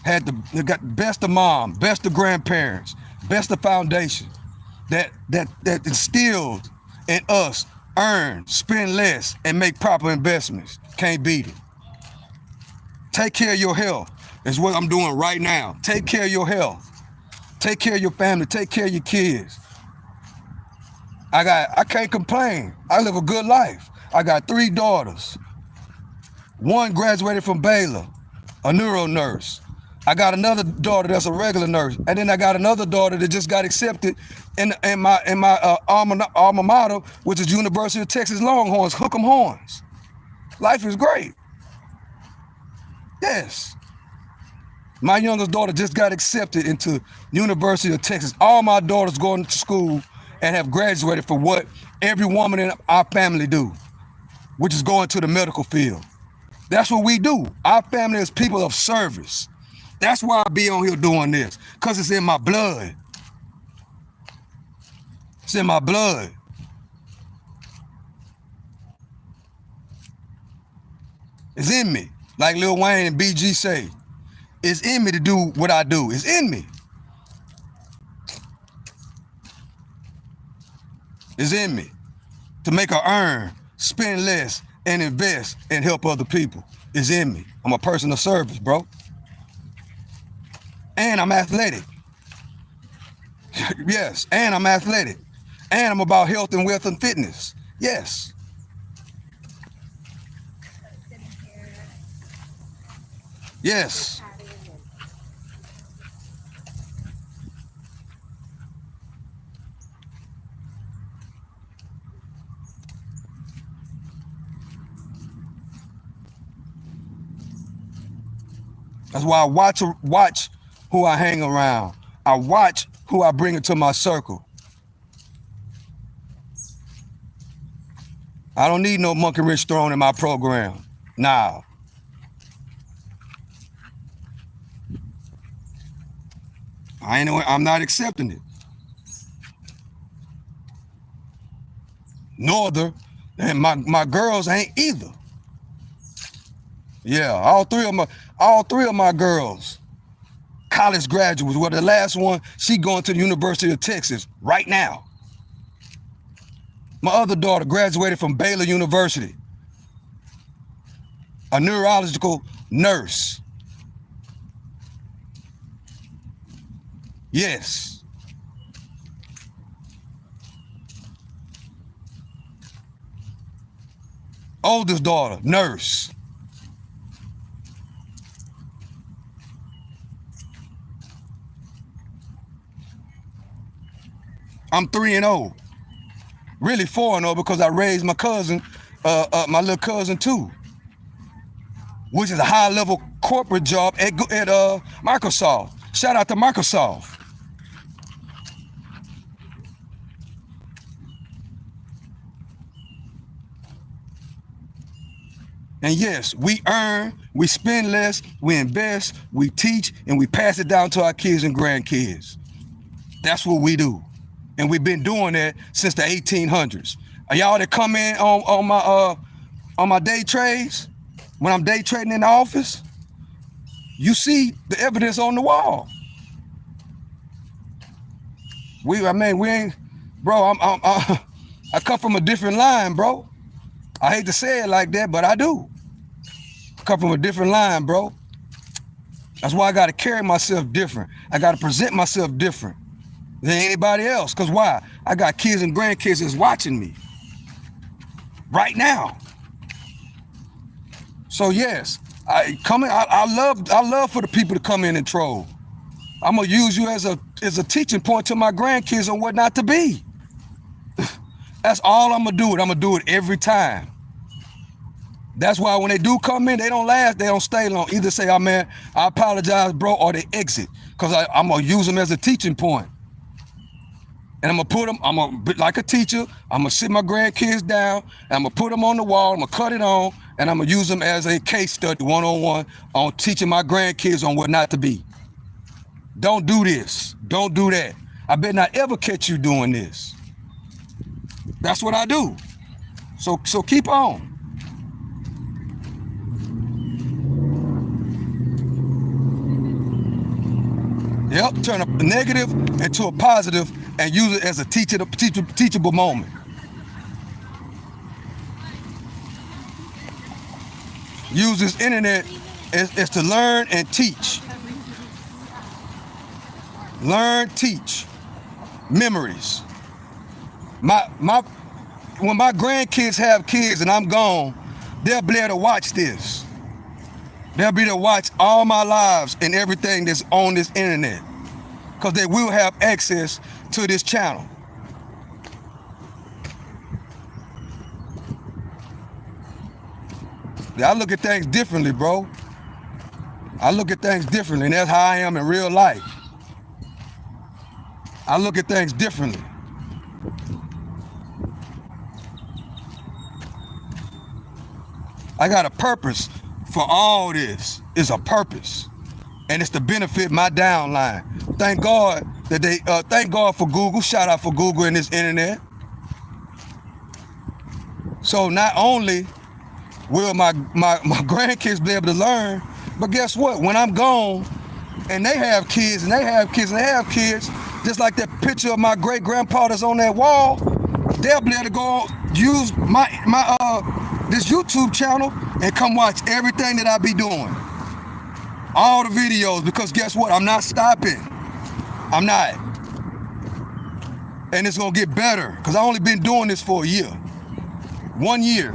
Got the best of mom, best of grandparents, best of foundation that instilled in us, earn, spend less, and make proper investments. Can't beat it. Take care of your health is what I'm doing right now. Take care of your health. Take care of your family. Take care of your kids. I can't complain. I live a good life. I got 3 daughters. One graduated from Baylor, a neuro nurse. I got another daughter that's a regular nurse, and then I got another daughter that just got accepted in my alma mater, which is University of Texas Longhorns, Hook 'em Horns. Life is great. Yes. My youngest daughter just got accepted into University of Texas. All my daughters going to school and have graduated for what every woman in our family do, which is going to the medical field. That's what we do. Our family is people of service. That's why I be on here doing this, because it's in my blood. It's in my blood. It's in me. Like Lil Wayne and BG say, it's in me to do what I do. It's in me. It's in me to make her earn, spend less, and invest and help other people. It's in me. I'm a person of service, bro. And I'm athletic. Yes, and I'm athletic. And I'm about health and wealth and fitness. Yes. Yes. That's why I watch who I hang around. I watch who I bring into my circle. I don't need no monkey wrench thrown in my program. Nah. I'm not accepting it. Northern, and my girls ain't either. Yeah, all three of my girls, college graduates. Well, the last one, she going to the University of Texas right now. My other daughter graduated from Baylor University, a neurological nurse. Yes. Oldest daughter, nurse. I'm 3-0. Really 4-0 because I raised my cousin, my little cousin too, which is a high-level corporate job at Microsoft. Shout out to Microsoft. And yes, we earn, we spend less, we invest, we teach, and we pass it down to our kids and grandkids. That's what we do. And we've been doing that since the 1800s. Are y'all that come in on my day trades, when I'm day trading in the office, you see the evidence on the wall. We ain't, bro, I come from a different line, bro. I hate to say it like that, but I do. I come from a different line, bro. That's why I gotta carry myself different. I gotta present myself different than anybody else. Cause why? I got kids and grandkids that's watching me right now. So yes, I love for the people to come in and troll. I'm gonna use you as a teaching point to my grandkids on what not to be. That's all I'm gonna do. I'm gonna do it every time. That's why when they do come in, they don't last, they don't stay long. Either say, oh man, I apologize, bro, or they exit. Cause I'm gonna use them as a teaching point. And I'm gonna put them, I'm gonna be like a teacher, I'm gonna sit my grandkids down, and I'm gonna put them on the wall, I'm gonna cut it on, and I'm gonna use them as a case study one-on-one on teaching my grandkids on what not to be. Don't do this, don't do that. I better not ever catch you doing this. That's what I do. So keep on. Yep, turn a negative into a positive and use it as a teachable moment. Use this internet as to learn and teach. Learn, teach, memories. When my grandkids have kids and I'm gone, they'll be able to watch this. They'll be able to watch all my lives and everything that's on this internet, because they will have access to this channel. Yeah, I look at things differently, bro. I look at things differently, and that's how I am in real life. I look at things differently. I got a purpose for all this. It's a purpose, and it's to benefit my downline. Thank God that thank God for Google. Shout out for Google and this internet. So not only will my grandkids be able to learn, but guess what? When I'm gone, and they have kids, and they have kids, and they have kids, just like that picture of my great grandpa that's on that wall, they'll be able to go use this YouTube channel and come watch everything that I be doing. All the videos, because guess what? I'm not stopping. I'm not. And it's gonna get better, because I only been doing this for a year. 1 year.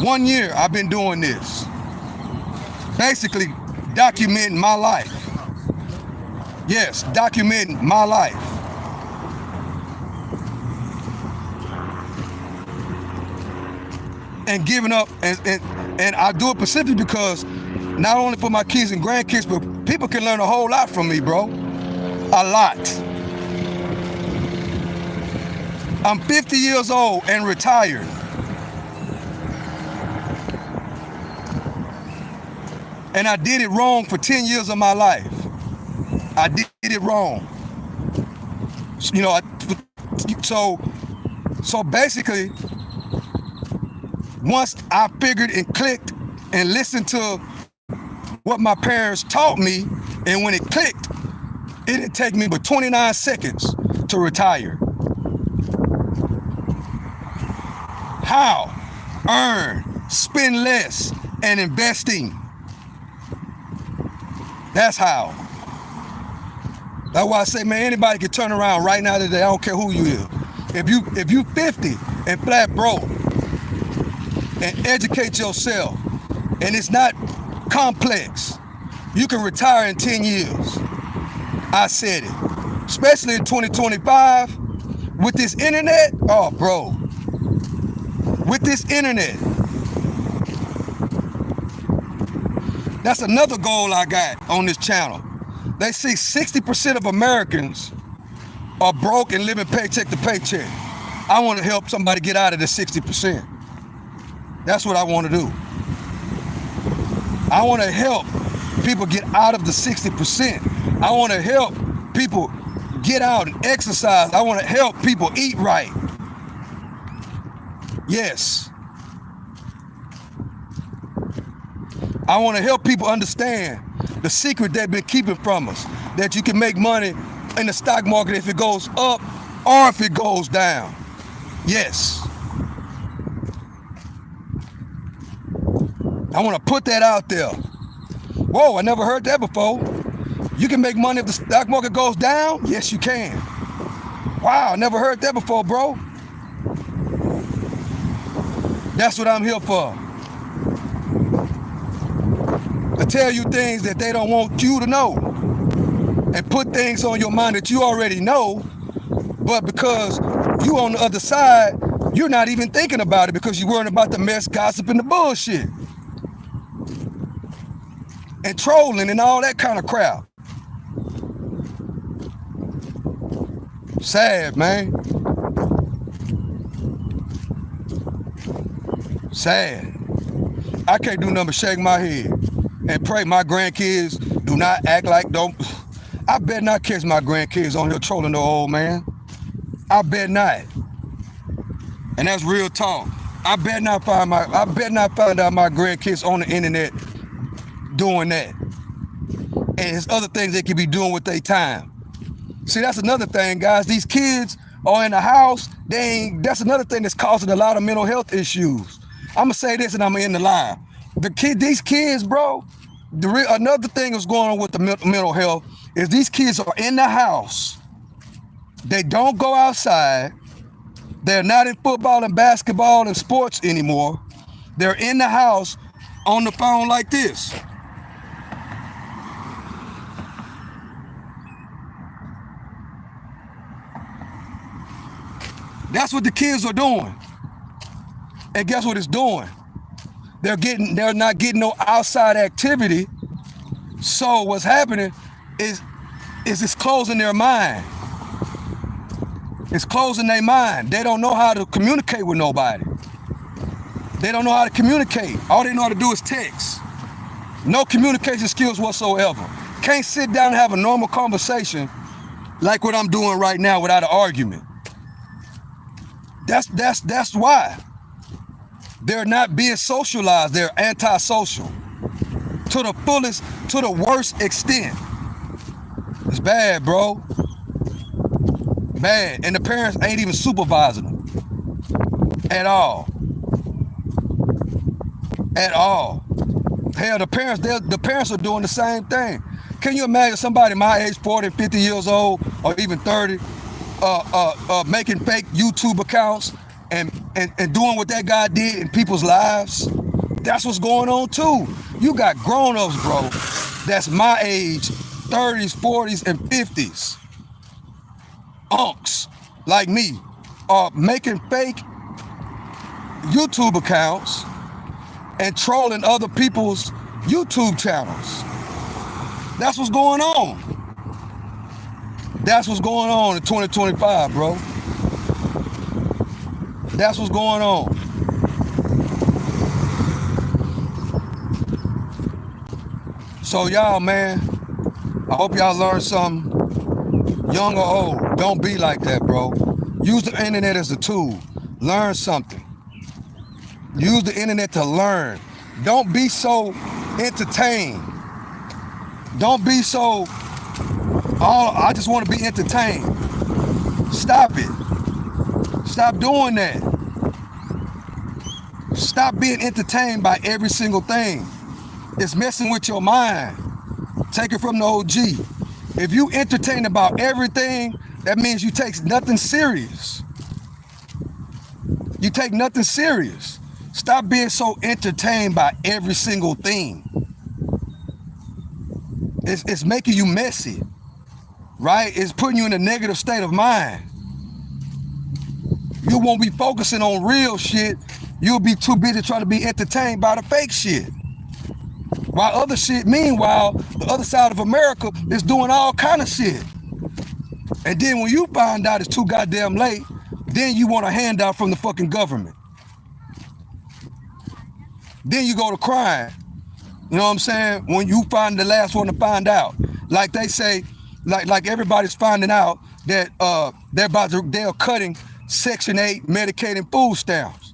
1 year I've been doing this. Basically documenting my life. Yes, documenting my life. And giving up, and I do it specifically because not only for my kids and grandkids, but people can learn a whole lot from me, bro. A lot. I'm 50 years old and retired. And I did it wrong for 10 years of my life. I did it wrong. You know, so basically, once I figured and clicked and listened to what my parents taught me, and when it clicked, it didn't take me but 29 seconds to retire. How? Earn, spend less, and investing. That's how. That's why I say, man, anybody can turn around right now today. I don't care who you is. If you 50 and flat broke, and educate yourself, and it's not complex, you can retire in 10 years. I said it. Especially in 2025, With this internet, oh, bro. With this internet, that's another goal I got on this channel. They see 60% of Americans are broke and living paycheck to paycheck. I want to help somebody get out of the 60%. That's what I want to do. I want to help people get out of the 60%. I want to help people get out and exercise. I want to help people eat right. Yes. I want to help people understand the secret they've been keeping from us, that you can make money in the stock market if it goes up or if it goes down. Yes. I want to put that out there. Whoa, I never heard that before. You can make money if the stock market goes down? Yes, you can. Wow, I never heard that before, bro. That's what I'm here for. To tell you things that they don't want you to know. And put things on your mind that you already know, but because you on the other side, you're not even thinking about it because you're worrying about the mess, gossip, and the bullshit. And trolling and all that kind of crap. Sad, man. Sad. I can't do nothing but shake my head and pray my grandkids do not act like I bet not catch my grandkids on here trolling the old man. I bet not. And that's real talk. I bet not find out my grandkids on the internet doing that. And there's other things they could be doing with their time. See, that's another thing, guys. These kids are in the house. That's another thing that's causing a lot of mental health issues. I'm gonna say this and I'm gonna end the live. These kids, bro, another thing that's going on with the mental health is these kids are in the house. They don't go outside. They're not in football and basketball and sports anymore. They're in the house on the phone like this. That's what the kids are doing. And guess what it's doing? They're not getting no outside activity. So what's happening is it's closing their mind. It's closing their mind. They don't know how to communicate with nobody. They don't know how to communicate. All they know how to do is text. No communication skills whatsoever. Can't sit down and have a normal conversation like what I'm doing right now without an argument. That's why. They're not being socialized. They're antisocial. To the fullest, to the worst extent. It's bad, bro. Bad. And the parents ain't even supervising them. At all. At all. Hell, the parents are doing the same thing. Can you imagine somebody my age, 40, 50 years old, or even 30, making fake YouTube accounts and doing what that guy did in people's lives? That's what's going on too. You got grown-ups, bro, that's my age, 30s, 40s, and 50s. Unks like me are making fake YouTube accounts and trolling other people's YouTube channels. That's what's going on. That's what's going on in 2025, bro. That's what's going on. So y'all, man, I hope y'all learned something. Young or old, don't be like that, bro. Use the internet as a tool. Learn something. Use the internet to learn. Don't be so entertained. Don't be so, oh, I just want to be entertained. Stop it. Stop doing that. Stop being entertained by every single thing. It's messing with your mind. Take it from the OG. If you entertain about everything, that means you take nothing serious. You take nothing serious. Stop being so entertained by every single thing. It's making you messy, right? It's putting you in a negative state of mind. you won't be focusing on real shit. You'll be too busy trying to be entertained by the fake shit. While other shit, meanwhile, the other side of America is doing all kind of shit. And then when you find out it's too goddamn late, then you want a handout from the fucking government. Then you go to crying. You know what I'm saying? When you find the last one to find out. Like they say, like everybody's finding out that they're cutting Section 8 Medicaid and food stamps.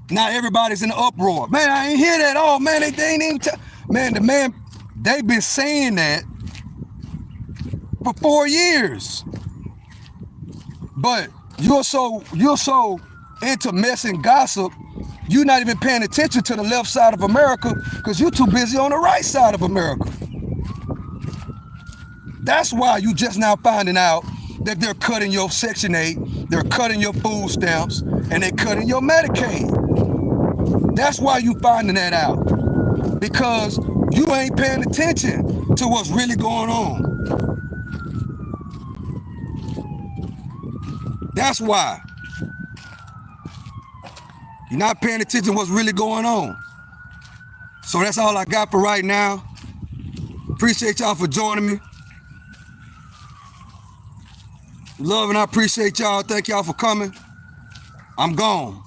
Now everybody's in an uproar. Man, I ain't hear that. Oh man, they ain't even man, they've been saying that for 4 years. But you're so into mess and gossip, you're not even paying attention to the left side of America because you're too busy on the right side of America. That's why you just now finding out that they're cutting your Section 8, they're cutting your food stamps, and they're cutting your Medicaid. That's why you finding that out. Because you ain't paying attention to what's really going on. That's why. You're not paying attention to what's really going on. So that's all I got for right now. Appreciate y'all for joining me. Love and I appreciate y'all. Thank y'all for coming. I'm gone.